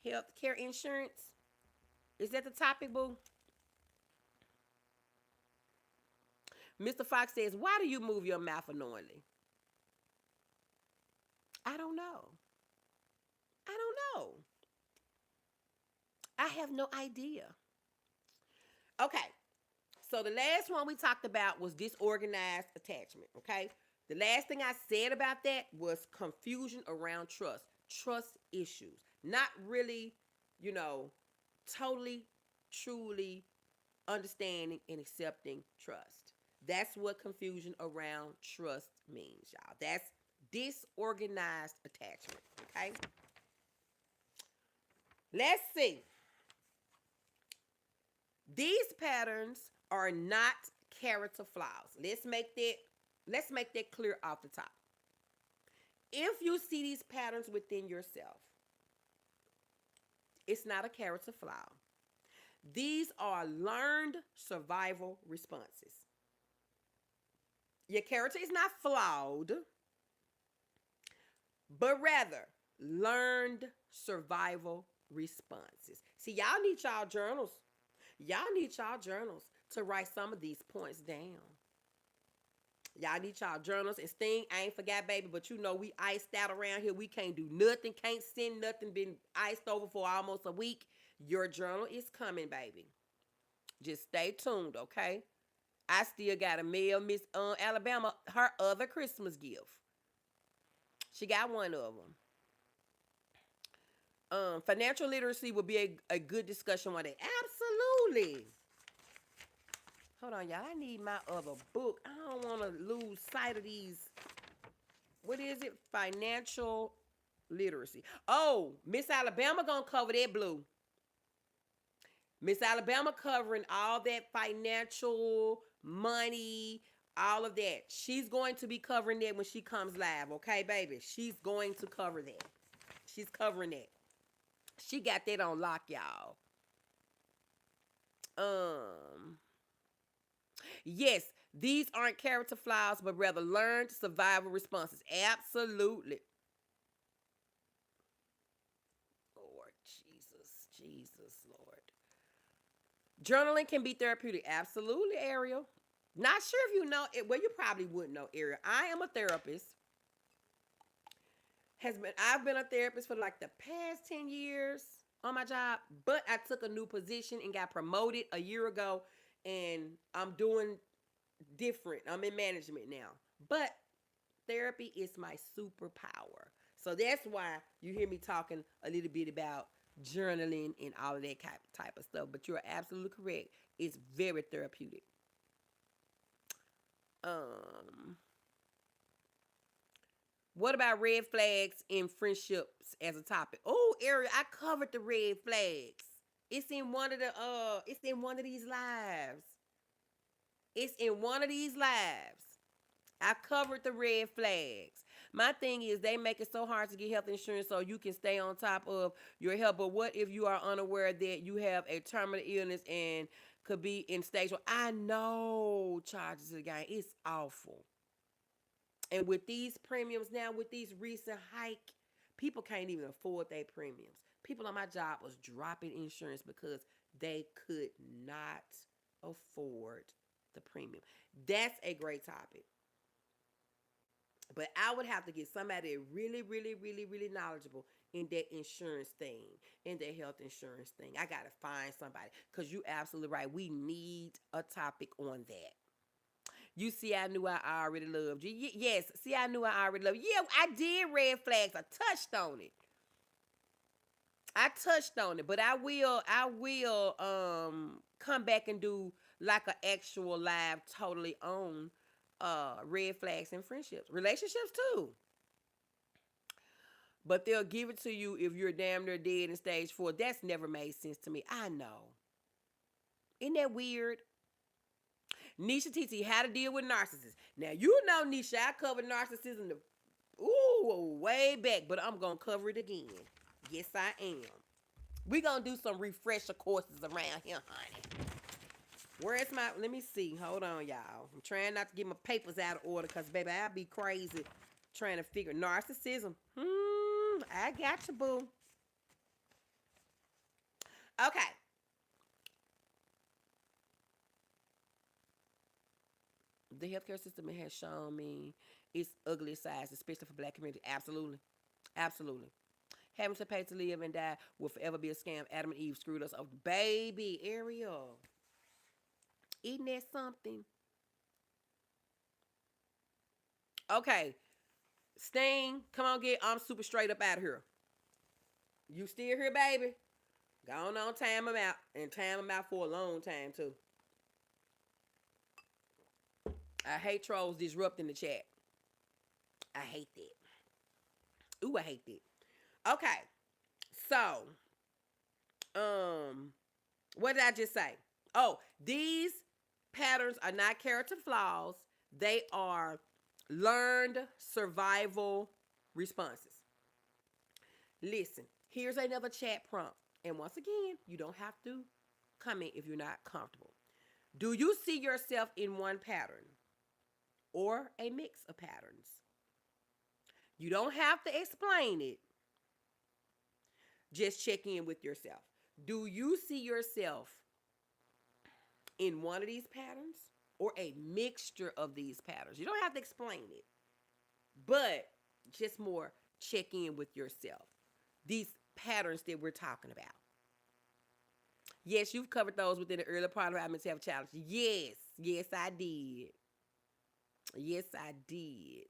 Health care insurance. Is that the topic, boo? Mr. Fox says, why do you move your mouth unknowingly? I don't know. I don't know. I have no idea. Okay. So the last one we talked about was disorganized attachment, okay? The last thing I said about that was confusion around trust issues. Not really, totally, truly understanding and accepting trust. That's what confusion around trust means, y'all. That's disorganized attachment, okay? Let's see. These patterns are not character flaws. Let's make that clear off the top. If you see these patterns within yourself, it's not a character flaw. These are learned survival responses. Your character is not flawed, but rather learned survival responses. See, y'all need y'all journals. Y'all need y'all journals to write some of these points down. Y'all need y'all journals. And Sting, I ain't forgot, baby, but we iced out around here. We can't do nothing, can't send nothing, been iced over for almost a week. Your journal is coming, baby. Just stay tuned, okay? I still got to mail Miss Alabama her other Christmas gift. She got one of them. Financial literacy will be a good discussion one day. Absolutely. Hold on, y'all. I need my other book. I don't want to lose sight of these. What is it? Financial literacy. Oh, Miss Alabama gonna cover that, blue. Miss Alabama covering all that financial, money, all of that. She's going to be covering that when she comes live, okay, baby? She's going to cover that. She's covering that. She got that on lock, y'all. Yes, these aren't character flaws, but rather learned survival responses. Absolutely. Lord Jesus, Lord. Journaling can be therapeutic. Absolutely, Ariel. Not sure if you know it. Well, you probably wouldn't know, Ariel. I am a therapist. I've been a therapist for like the past 10 years on my job, but I took a new position and got promoted a year ago, and I'm doing different. I'm in management now, but therapy is my superpower. So that's why you hear me talking a little bit about journaling and all of that type of stuff. But you're absolutely correct. It's very therapeutic. What about red flags in friendships as a topic? Oh, Ariel, I covered the red flags. It's in one of these lives. It's in one of these lives. I covered the red flags. My thing is they make it so hard to get health insurance so you can stay on top of your health. But what if you are unaware that you have a terminal illness and could be in stage 1? I know, charges to the game. It's awful. And with these premiums now, with these recent hike, people can't even afford their premiums. People on my job was dropping insurance because they could not afford the premium. That's a great topic. But I would have to get somebody really, really, really, really knowledgeable in that insurance thing, in that health insurance thing. I got to find somebody because you're absolutely right. We need a topic on that. You see, I knew I already loved you. Yes, see, I knew I already loved you. Yeah, I did red flags. I touched on it. But I will come back and do like an actual live totally on red flags in friendships. Relationships too. But they'll give it to you if you're damn near dead in stage 4. That's never made sense to me. I know. Isn't that weird? Nisha TT, how to deal with narcissists. Now, you know, Nisha, I covered narcissism way back, but I'm going to cover it again. Yes, I am. We're going to do some refresher courses around here, honey. Where's let me see. Hold on, y'all. I'm trying not to get my papers out of order because, baby, I'll be crazy Trying to figure narcissism. I got you, boo. Okay. The healthcare system has shown me its ugly sides, especially for black community. Absolutely. Absolutely. Having to pay to live and die will forever be a scam. Adam and Eve screwed us up. Baby, Ariel. Eating that something. Okay. Sting, come on, I'm super straight up out of here. You still here, baby? Go on, time him out. And time him out for a long time, too. I hate trolls disrupting the chat. I hate that. Ooh, I hate that. Okay. So, what did I just say? Oh, these patterns are not character flaws. They are learned survival responses. Listen, here's another chat prompt. And once again, you don't have to comment if you're not comfortable. Do you see yourself in one pattern or a mix of patterns? You don't have to explain it. Just check in with yourself. Do you see yourself in one of these patterns or a mixture of these patterns? You don't have to explain it, but just more check in with yourself. These patterns that we're talking about. Yes, you've covered those within the early part of our mental health challenge. Yes, I did. Yes, I did.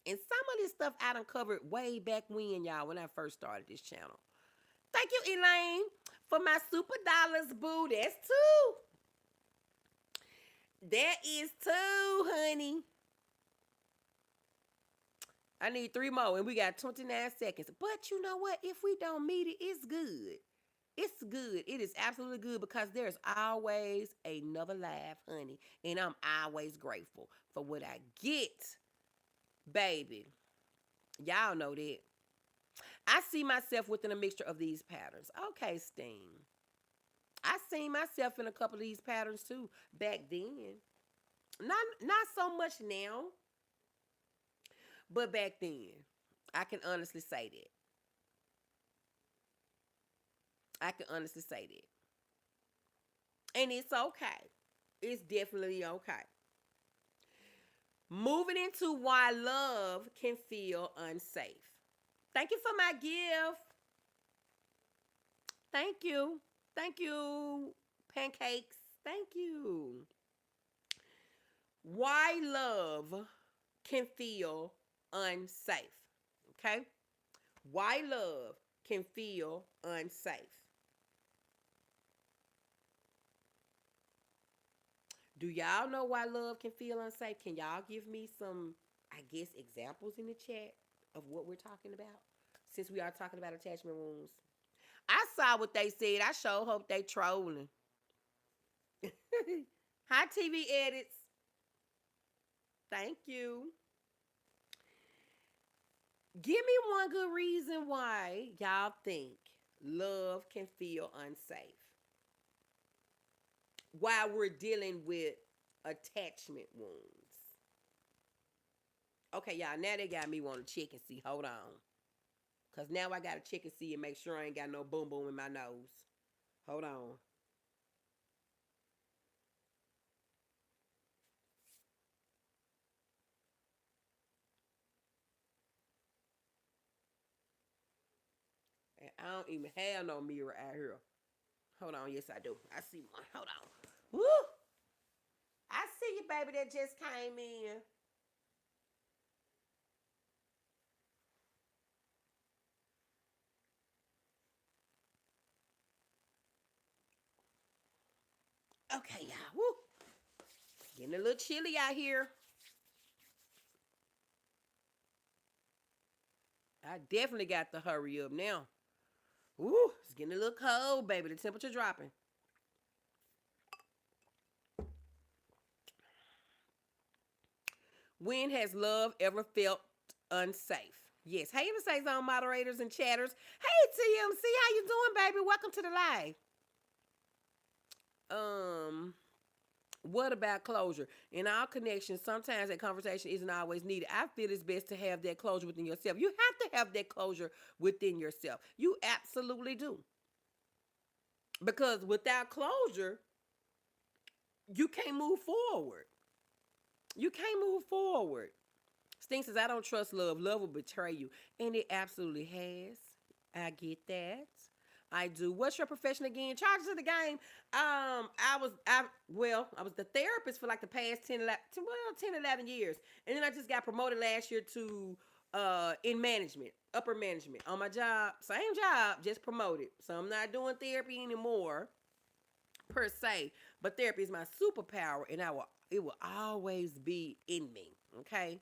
And some of this stuff I done covered way back when, y'all, when I first started this channel. Thank you, Elaine, for my super dollars, boo. That's two. That is two, honey. I need 3 more, and we got 29 seconds. But you know what? If we don't meet it, it's good. It's good. It is absolutely good because there's always another life, honey. And I'm always grateful for what I get. Baby, y'all know that. I see myself within a mixture of these patterns. Okay, Sting. I seen myself in a couple of these patterns too back then. Not so much now, but back then. I can honestly say that. I can honestly say that. And it's okay. It's definitely okay. Moving into why love can feel unsafe. Thank you for my gift. Thank you. Thank you, pancakes. Thank you. Why love can feel unsafe. Okay? Why love can feel unsafe. Do y'all know why love can feel unsafe? Can y'all give me some, I guess, examples in the chat of what we're talking about? Since we are talking about attachment wounds. I saw what they said. I sure hope they trolling. Hi, TV edits. Thank you. Give me one good reason why y'all think love can feel unsafe while we're dealing with attachment wounds. Okay, y'all, now they got me want to check and see. Hold on. Because now I got to check and see and make sure I ain't got no boom boom in my nose. Hold on. And I don't even have no mirror out here. Hold on. Yes, I do. I see one. Hold on. Woo! I see you, baby, that just came in. Okay, y'all. Woo! Getting a little chilly out here. I definitely got to hurry up now. Woo! It's getting a little cold, baby. The temperature dropping. When has love ever felt unsafe? Yes. Hey, Say Zone moderators and chatters. Hey, TMC, how you doing, baby? Welcome to the live. What about closure? In our connections, sometimes that conversation isn't always needed. I feel it's best to have that closure within yourself. You have to have that closure within yourself. You absolutely do. Because without closure, you can't move forward. You can't move forward. Sting says, I don't trust love. Love will betray you. And it absolutely has. I get that. I do. What's your profession again? Charges of the game. I was the therapist for like the past 10, 11 years. And then I just got promoted last year to in management, upper management. On my job, same job, just promoted. So I'm not doing therapy anymore per se, but therapy is my superpower and it will always be in me, okay?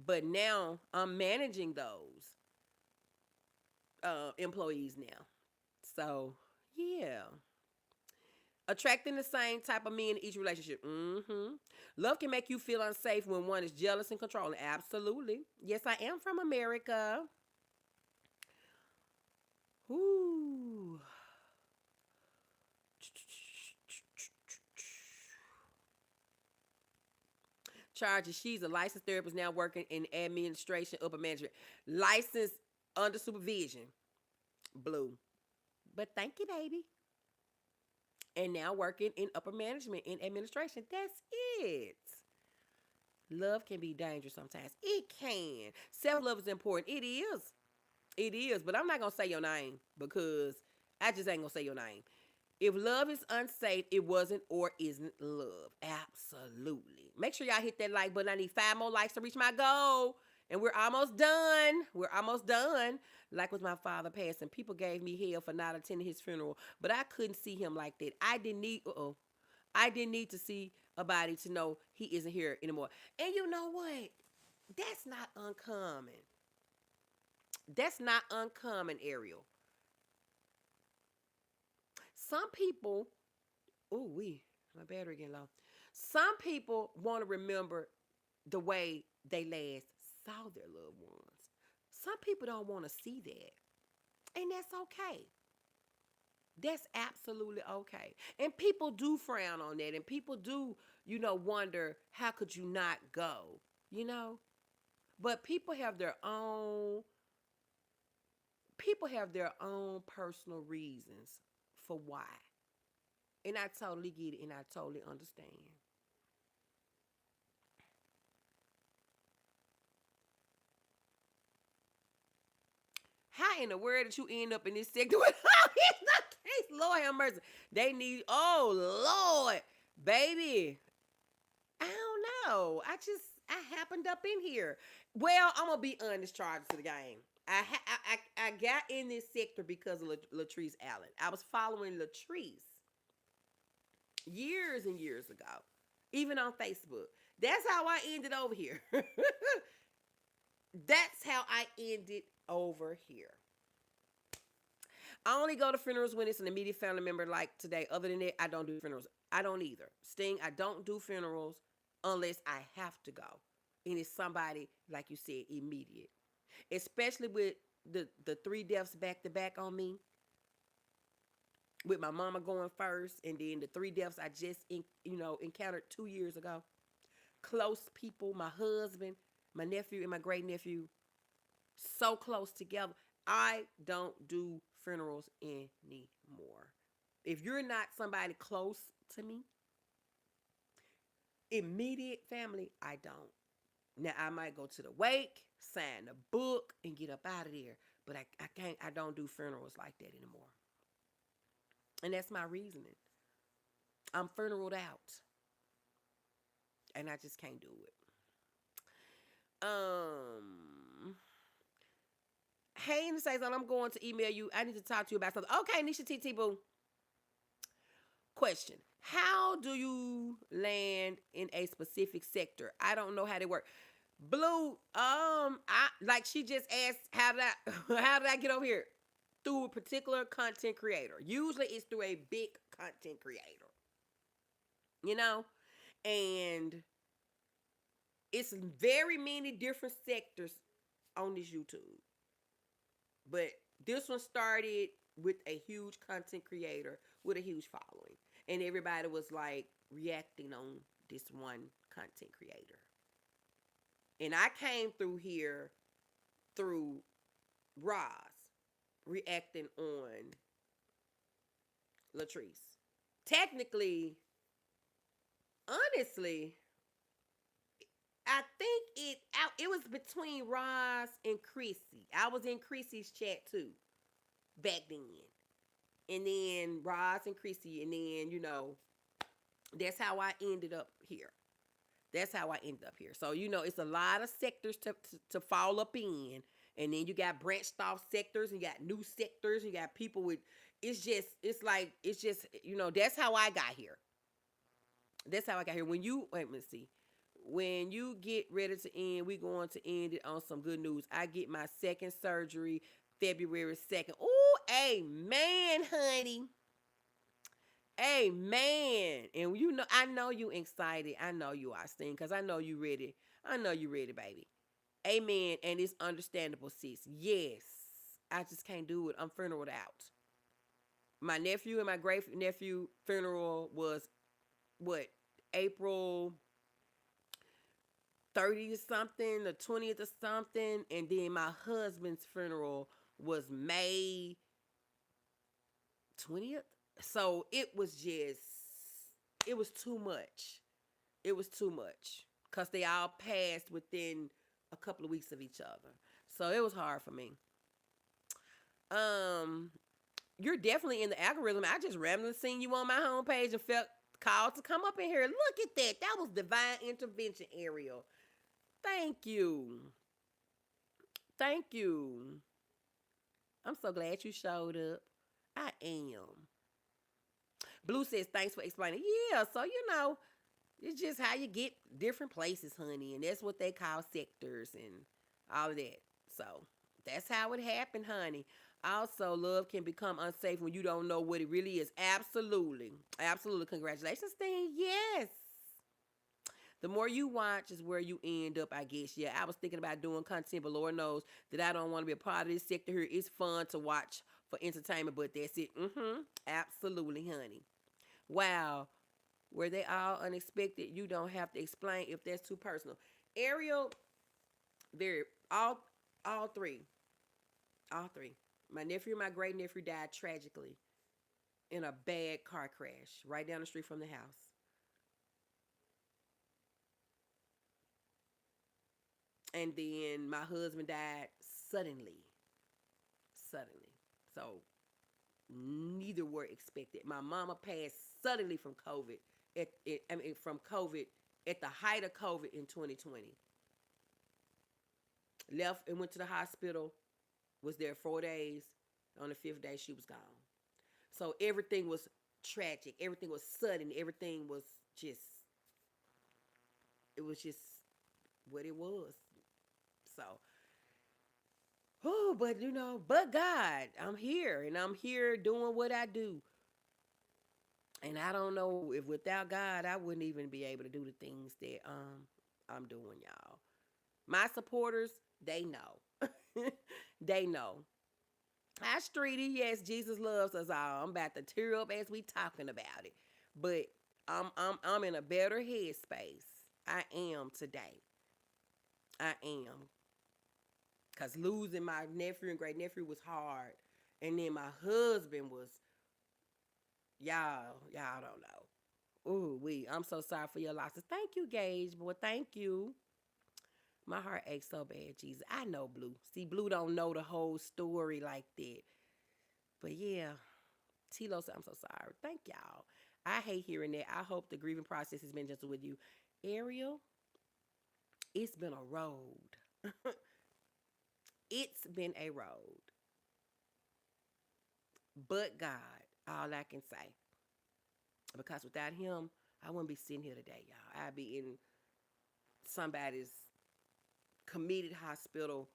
But now I'm managing those employees now. So, yeah. Attracting the same type of men in each relationship. Love can make you feel unsafe when one is jealous and controlling. Absolutely. Yes, I am from America. Ooh. Charges. She's a licensed therapist now working in administration, upper management. Licensed under supervision. Blue. But thank you, baby. And now working in upper management in administration. That's it. Love can be dangerous sometimes. It can. Self love is important. It is. It is. But I'm not going to say your name because I just ain't going to say your name. If love is unsafe, it wasn't or isn't love. Absolutely. Make sure y'all hit that like button. I need 5 more likes to reach my goal. And we're almost done. We're almost done. Like with my father passing, people gave me hell for not attending his funeral, but I couldn't see him like that. I didn't need to see a body to know he isn't here anymore. And you know what? That's not uncommon. That's not uncommon, Ariel. Some people, my battery getting low. Some people want to remember the way they last saw their loved ones. Some people don't want to see that. And that's okay. That's absolutely okay. And people do frown on that. And people do, wonder, how could you not go? But people have their own personal reasons for why. And I totally get it and I totally understand. How in the world did you end up in this sector with all these case? Lord have mercy. They need, oh Lord, baby. I don't know. I happened up in here. Well, I'm gonna be honest, charges to the game. I got in this sector because of Latrice Allen. I was following Latrice years and years ago, even on Facebook. That's how I ended over here. That's how I ended over here. I only go to funerals when it's an immediate family member like today. Other than that, I don't do funerals. I don't either. Sting, I don't do funerals unless I have to go. And it's somebody, like you said, immediate. Especially with the 3 deaths back to back on me. With my mama going first and then the 3 deaths I just encountered 2 years ago. Close people, my husband, my nephew, and my great nephew, so close together. I don't do funerals anymore. If you're not somebody close to me, immediate family, I don't. Now I might go to the wake, sign the book, and get up out of there. But I don't do funerals like that anymore. And that's my reasoning. I'm funeraled out. And I just can't do it. Hey, and says, I'm going to email you. I need to talk to you about something. Okay, Nisha TT Boo. Question. How do you land in a specific sector? I don't know how they work. Blue, like she just asked, how did I get over here? Through a particular content creator. Usually it's through a big content creator. And it's very many different sectors on this YouTube. But this one started with a huge content creator with a huge following. and everybody was like reacting on this one content creator. And I came through here through Roz reacting on Latrice. Technically, honestly, I think it was between Roz and Chrissy. I was in Chrissy's chat too back then. And then Roz and Chrissy, and then, that's how I ended up here. That's how I ended up here. So, it's a lot of sectors to fall up in. And then you got branched off sectors, and you got new sectors, and you got people with, it's just, that's how I got here. That's how I got here. Let's see. When you get ready to end, we going to end it on some good news. I get my second surgery February 2nd. Oh, amen, honey. Amen. And I know you excited. I know you are, Sting, because I know you ready. I know you ready, baby. Amen. And it's understandable, sis. Yes. I just can't do it. I'm funeraled out. My nephew and my great nephew funeral was what? April 30th or something, the 20th or something. And then my husband's funeral was May 20th. So it was too much. It was too much because they all passed within a couple of weeks of each other. So it was hard for me. You're definitely in the algorithm. I just randomly seen you on my homepage and felt called to come up in here. Look at that. That was divine intervention, Ariel. Thank you. Thank you. I'm so glad you showed up. I am. Blue says, thanks for explaining. Yeah, so it's just how you get different places, honey. And that's what they call sectors and all of that. So that's how it happened, honey. Also, love can become unsafe when you don't know what it really is. Absolutely. Absolutely. Congratulations, Sting. Yes. The more you watch is where you end up, I guess. Yeah, I was thinking about doing content, but Lord knows that I don't want to be a part of this sector here. It's fun to watch for entertainment, but that's it. Absolutely, honey. Wow. Were they all unexpected? You don't have to explain if that's too personal. Ariel, all three. All three. My nephew and my great nephew died tragically in a bad car crash right down the street from the house. And then my husband died suddenly. Suddenly. So neither were expected. My mama passed suddenly from COVID. From COVID at the height of COVID in 2020. Left and went to the hospital. Was there 4 days. On the 5th day, she was gone. So everything was tragic. Everything was sudden. Everything was just. It was just what it was. So. Oh, but God, I'm here, and I'm here doing what I do. And I don't know if without God, I wouldn't even be able to do the things that I'm doing, y'all. My supporters, they know. They know. Hi, Streety. Yes, Jesus loves us all. I'm about to tear up as we talking about it. But I'm in a better headspace. I am today. I am. Because losing my nephew and great nephew was hard. And then my husband was, y'all don't know. Ooh, I'm so sorry for your losses. Thank you, Gage, boy. Thank you. My heart aches so bad, Jesus. I know Blue. See, Blue don't know the whole story like that. But yeah, Tilo said, I'm so sorry. Thank y'all. I hate hearing that. I hope the grieving process has been gentle with you. Ariel, it's been a road. It's been a road. But God, all I can say. Because without him, I wouldn't be sitting here today, y'all. I'd be in somebody's committed hospital.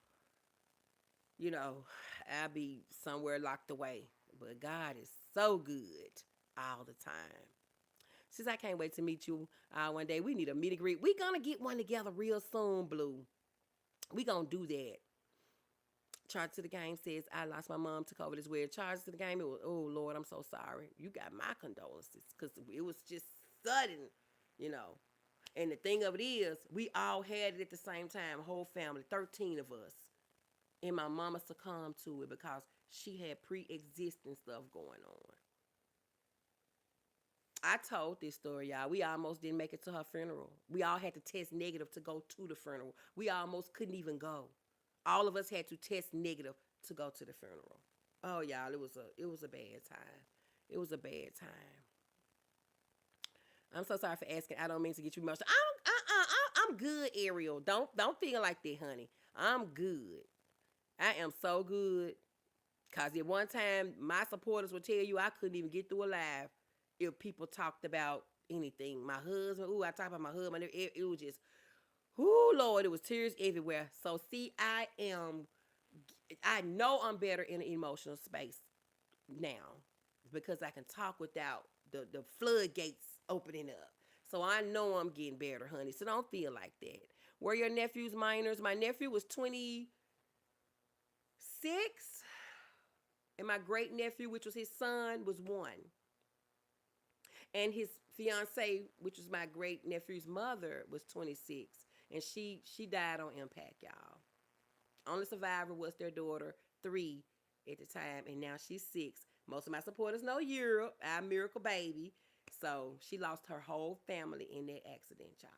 I'd be somewhere locked away. But God is so good all the time. Since I can't wait to meet you one day, we need a meet and greet. We're going to get one together real soon, Blue. We're going to do that. Charge to the Game says, I lost my mom to COVID as well. Charge to the Game, it was, oh, Lord, I'm so sorry. You got my condolences because it was just sudden, you know. And the thing of it is, we all had it at the same time, whole family, 13 of us. And my mama succumbed to it because she had pre-existing stuff going on. I told this story, y'all. We almost didn't make it to her funeral. We all had to test negative to go to the funeral. We almost couldn't even go. All of us had to test negative to go to the funeral. Oh, y'all, it was a bad time. It was a bad time. I'm so sorry for asking. I don't mean to get you emotional. I'm good, Ariel. Don't feel like that, honey. I'm good. I am so good. Cause at one time, my supporters would tell you I couldn't even get through a live if people talked about anything. My husband, I talked about my husband. It was just, Lord, it was tears everywhere. So see, I know I'm better in an emotional space now because I can talk without the floodgates opening up. So I know I'm getting better, honey. So don't feel like that. Were your nephews minors? My nephew was 26, and my great nephew, which was his son, was 1. And his fiance, which was my great nephew's mother, was 26, and she died on impact, y'all. Only survivor was their daughter, 3 at the time, and now she's 6. Most of my supporters know Europe, our miracle baby. So she lost her whole family in that accident, y'all.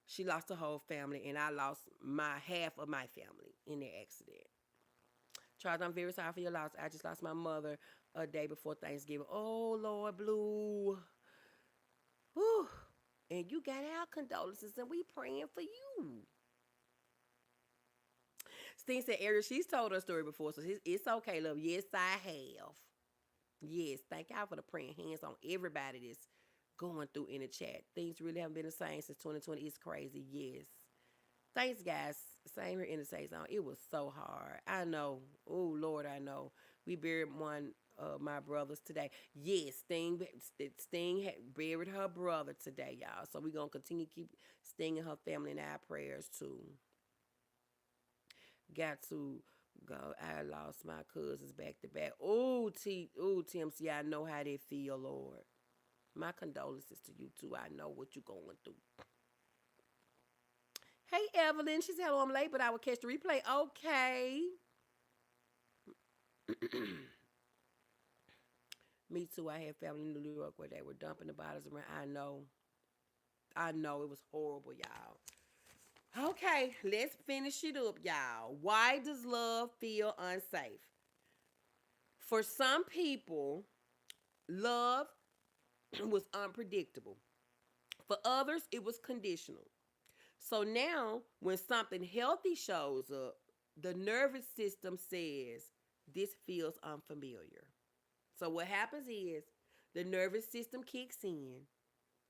She lost her whole family, and I lost my half of my family in that accident. Charles, I'm very sorry for your loss. I just lost my mother a day before Thanksgiving. Oh, Lord, Blue. Whew. And you got our condolences, and we praying for you. Steen said, Ariel, she's told her story before, so it's okay, love. Yes, I have. Yes, thank y'all for the praying hands on everybody that's going through in the chat. Things really haven't been the same since 2020. It's crazy. Yes. Thanks, guys. Same here in the Safe Zone. It was so hard. I know. Oh, Lord, I know. We buried one of my brothers today. Yes, Sting had buried her brother today, y'all. So we're going to continue to keep Sting and her family in our prayers, too. Got to go. I lost my cousins back to back. TMC, I know how they feel, Lord. My condolences to you, too. I know what you're going through. Hey, Evelyn. She said, hello, I'm late, but I will catch the replay. Okay. Me, too. I had family in New York where they were dumping the bottles around. I know. It was horrible, y'all. Okay, let's finish it up, y'all. Why does love feel unsafe? For some people, love was unpredictable. For others, it was conditional. So now, when something healthy shows up, the nervous system says, this feels unfamiliar. So what happens is, the nervous system kicks in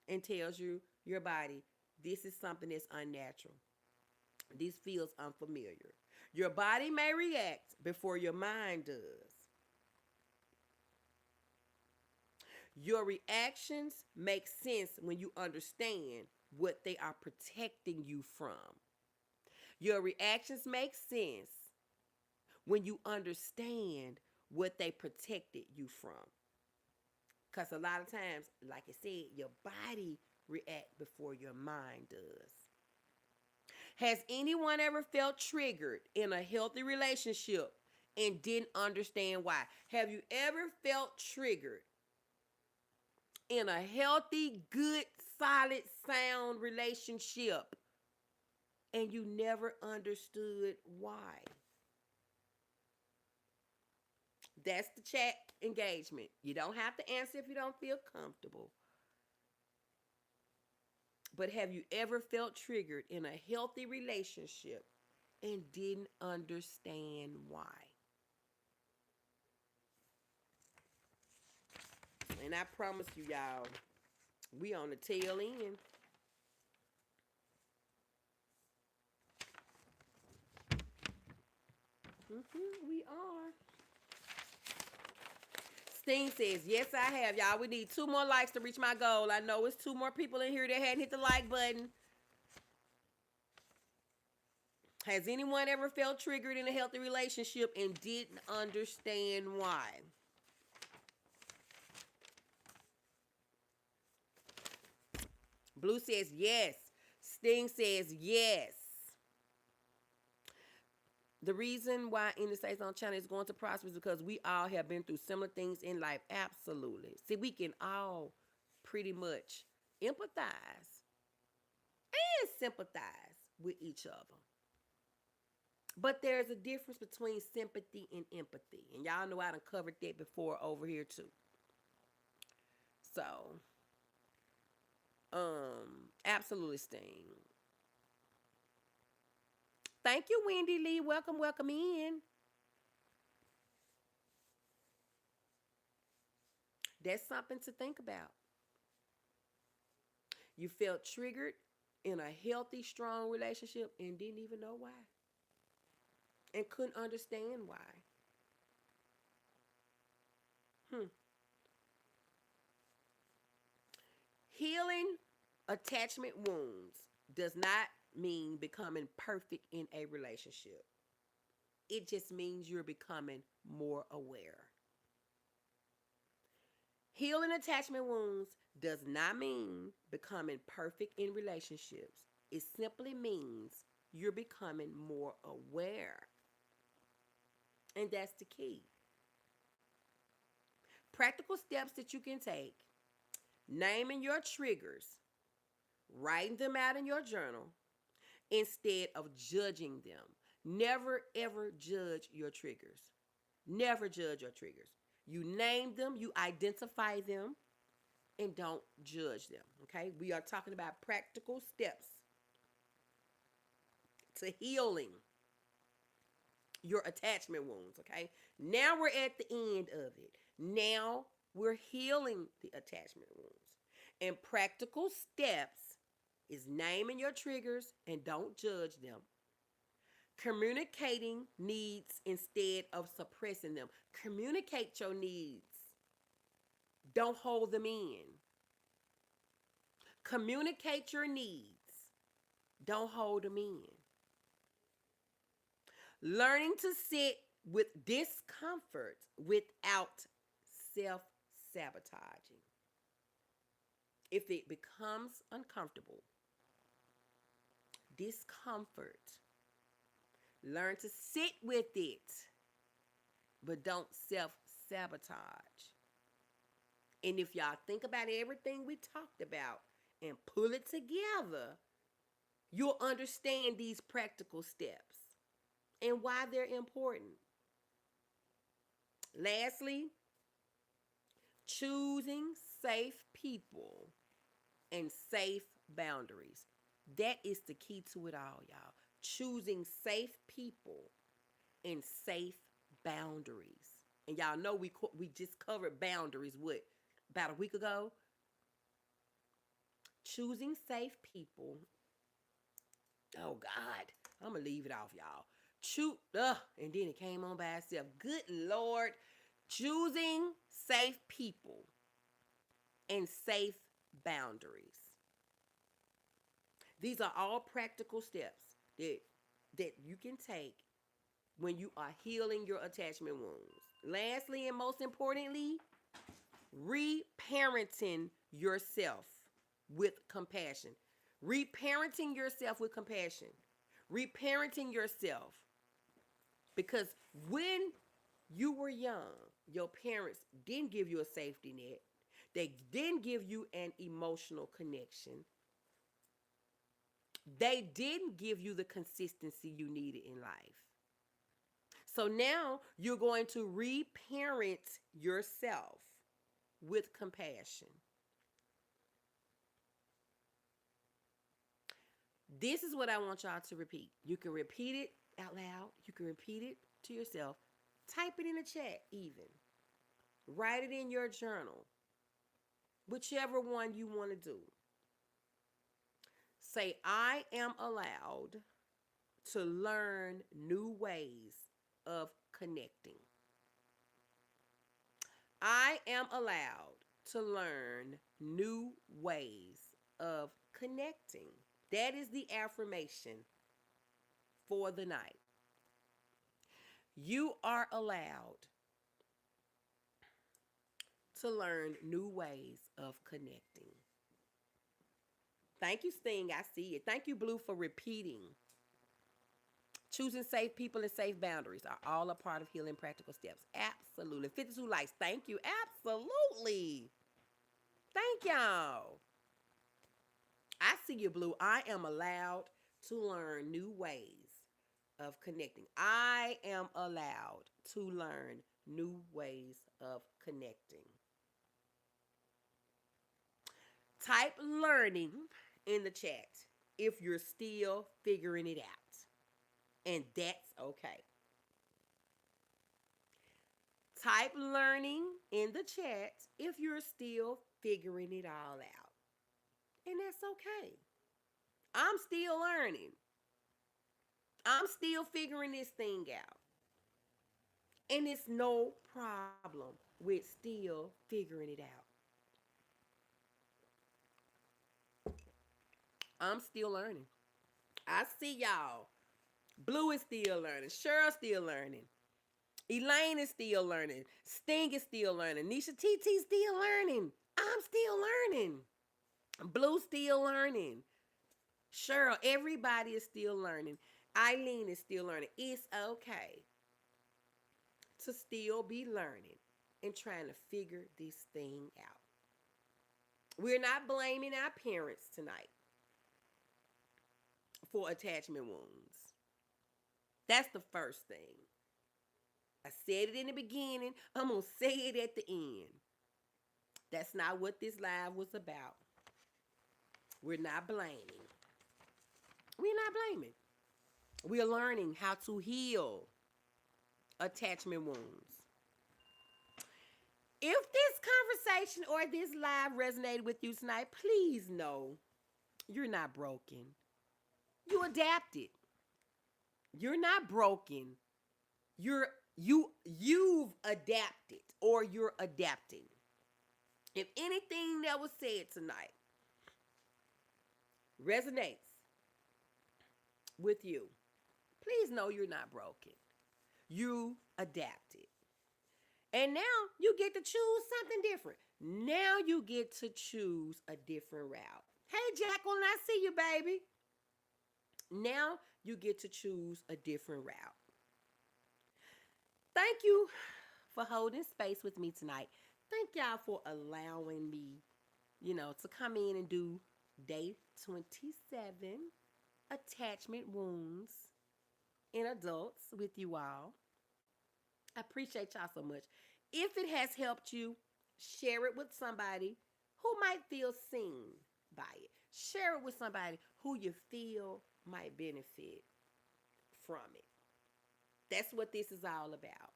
and tells your body, this is something that's unnatural. This feels unfamiliar. Your body may react before your mind does. Your reactions make sense when you understand what they are protecting you from. Your reactions make sense when you understand what they protected you from. Because a lot of times, like I said, your body reacts before your mind does. Has anyone ever felt triggered in a healthy relationship and didn't understand why? Have you ever felt triggered in a healthy, good, solid, sound relationship and you never understood why? That's the chat engagement. You don't have to answer if you don't feel comfortable. But have you ever felt triggered in a healthy relationship and didn't understand why? And I promise you, y'all, we on the tail end. We are. Steen says, yes, I have, y'all. We need 2 more likes to reach my goal. I know it's 2 more people in here that hadn't hit the like button. Has anyone ever felt triggered in a healthy relationship and didn't understand why? Blue says yes. Sting says yes. The reason why In the Safe Zone channel is going to prosper is because we all have been through similar things in life. Absolutely. See, we can all pretty much empathize and sympathize with each other. But there's a difference between sympathy and empathy. And y'all know I done covered that before over here too. So, absolutely, Sting. Thank you, Wendy Lee. Welcome, welcome in. That's something to think about. You felt triggered in a healthy, strong relationship and didn't even know why. And couldn't understand why. Healing attachment wounds does not mean becoming perfect in a relationship. It just means you're becoming more aware. Healing attachment wounds does not mean becoming perfect in relationships. It simply means you're becoming more aware. And that's the key. Practical steps that you can take: naming your triggers, writing them out in your journal instead of judging them. Never ever judge your triggers. Never judge your triggers. You name them, you identify them, and don't judge them. Okay? We are talking about practical steps to healing your attachment wounds. Okay? Now we're at the end of it. Now we're healing the attachment wounds. And practical steps is naming your triggers and don't judge them. Communicating needs instead of suppressing them. Communicate your needs. Don't hold them in. Communicate your needs. Don't hold them in. Learning to sit with discomfort without self-sabotaging. If it becomes uncomfortable, discomfort, learn to sit with it, but don't self-sabotage. And if y'all think about everything we talked about and pull it together, you'll understand these practical steps and why they're important. Lastly, choosing safe people and safe boundaries. That is the key to it all, y'all. Choosing safe people and safe boundaries. And y'all know we just covered boundaries, about a week ago? Choosing safe people. Oh, God. I'm going to leave it off, y'all. And then it came on by itself. Good Lord. Choosing safe people and safe boundaries. These are all practical steps that you can take when you are healing your attachment wounds. Lastly, and most importantly, reparenting yourself with compassion. Reparenting yourself with compassion. Reparenting yourself. Because when you were young, your parents didn't give you a safety net. They didn't give you an emotional connection. They didn't give you the consistency you needed in life. So now you're going to reparent yourself with compassion. This is what I want y'all to repeat. You can repeat it out loud. You can repeat it to yourself. Type it in the chat even. Write it in your journal. Whichever one you want to do. Say, I am allowed to learn new ways of connecting. I am allowed to learn new ways of connecting. That is the affirmation for the night. You are allowed to learn new ways of connecting. Thank you, Sting. I see it. Thank you, Blue, for repeating. Choosing safe people and safe boundaries are all a part of healing practical steps. Absolutely. 52 likes. Thank you. Absolutely. Thank y'all. I see you, Blue. I am allowed to learn new ways of connecting. I am allowed to learn new ways of connecting. Type learning in the chat if you're still figuring it out. And that's okay. Type learning in the chat if you're still figuring it all out. And that's okay. I'm still learning. I'm still figuring this thing out. And it's no problem with still figuring it out. I'm still learning. I see y'all. Blue is still learning. Cheryl still learning. Elaine is still learning. Sting is still learning. Nisha TT still learning. I'm still learning. Blue still learning. Cheryl, everybody is still learning. Eileen is still learning. It's okay to still be learning and trying to figure this thing out. We're not blaming our parents tonight for attachment wounds. That's the first thing. I said it in the beginning. I'm going to say it at the end. That's not what this live was about. We're not blaming. We're not blaming. We're learning how to heal attachment wounds. If this conversation or this live resonated with you tonight, please know you're not broken. You adapted. You're not broken. You've adapted or you're adapting. If anything that was said tonight resonates with you, please know you're not broken. You adapted. And now you get to choose something different. Now you get to choose a different route. Hey, Jacqueline, I see you, baby. Now you get to choose a different route. Thank you for holding space with me tonight. Thank y'all for allowing me, to come in and do day 27, attachment wounds in adults with you all. I appreciate y'all so much. If it has helped you, share it with somebody who might feel seen by it. Share it with somebody who you feel might benefit from it. That's what this is all about.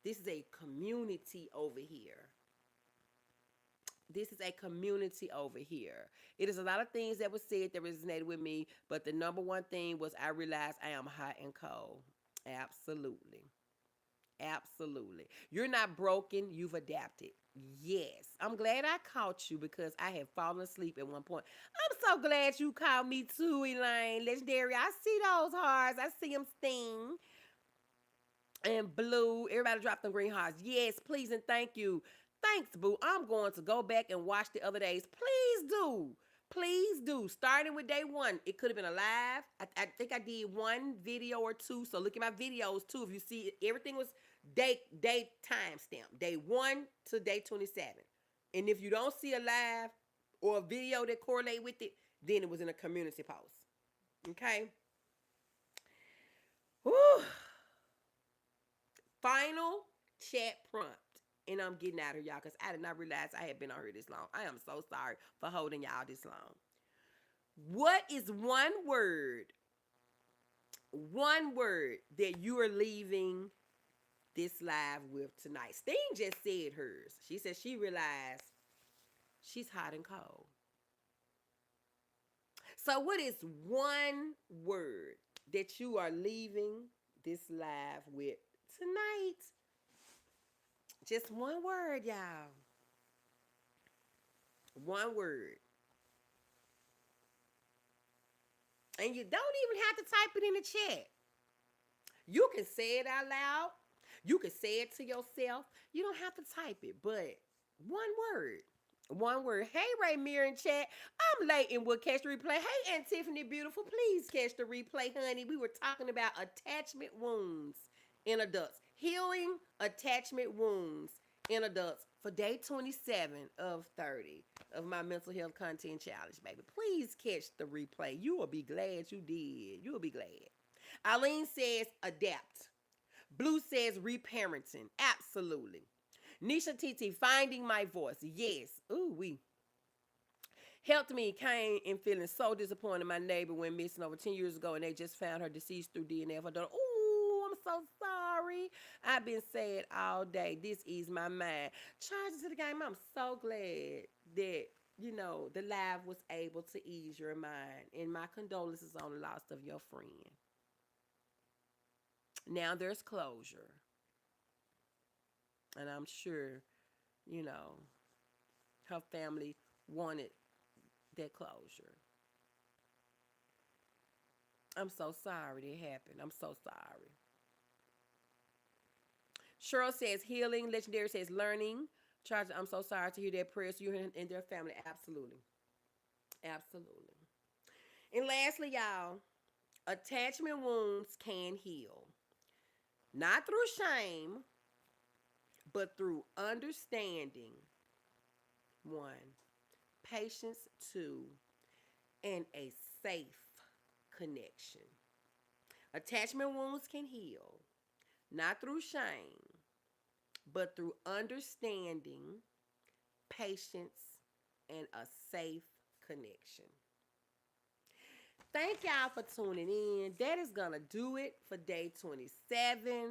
This is a community over here. This is a community over here. It is a lot of things that was said that resonated with me, but the number one thing was I realized I am hot and cold. Absolutely. Absolutely. You're not broken. You've adapted. Yes. I'm glad I caught you because I had fallen asleep at one point. I'm so glad you caught me too, Elaine. Legendary. I see those hearts. I see them sting. And Blue. Everybody drop them green hearts. Yes, please and thank you. Thanks, Boo. I'm going to go back and watch the other days. Please do. Please do. Starting with day one. It could have been a live. I think I did one video or two. So look at my videos too. If you see, everything was day timestamp. Day 1 to day 27. And if you don't see a live or a video that correlate with it, then it was in a community post. Okay? Whew. Final chat prompt. And I'm getting out of y'all because I did not realize I had been on here this long. I am so sorry for holding y'all this long. What is one word that you are leaving this live with tonight? Steen just said hers. She said she realized she's hot and cold. So what is one word that you are leaving this live with tonight? Just one word, y'all. One word. And you don't even have to type it in the chat. You can say it out loud. You can say it to yourself. You don't have to type it, but one word. One word. Hey, Ray Mirror in chat. I'm late and will catch the replay. Hey, Aunt Tiffany Beautiful. Please catch the replay, honey. We were talking about attachment wounds in adults. Healing attachment wounds in adults for day 27 of 30 of my mental health content challenge, baby. Please catch the replay. You will be glad you did. You will be glad. Eileen says adapt. Blue says reparenting. Absolutely. Nisha TT, finding my voice. Yes. Ooh, we helped me. Came and feeling so disappointed. My neighbor went missing over 10 years ago, and they just found her deceased through DNA of her daughter. Ooh, I'm so sorry. I've been sad all day. This eased my mind. Charges to the game. I'm so glad that, you know, the live was able to ease your mind. And my condolences on the loss of your friend. Now there's closure. And I'm sure, you know, her family wanted that closure. I'm so sorry that happened. I'm so sorry. Cheryl says healing. Legendary says learning. Charles, I'm so sorry to hear that prayer to you and their family. Absolutely. Absolutely. And lastly, y'all, attachment wounds can heal. Not through shame, but through understanding. 1, patience. 2, and a safe connection. Attachment wounds can heal, not through shame, but through understanding, patience, and a safe connection. Thank y'all for tuning in. That is going to do it for day 27.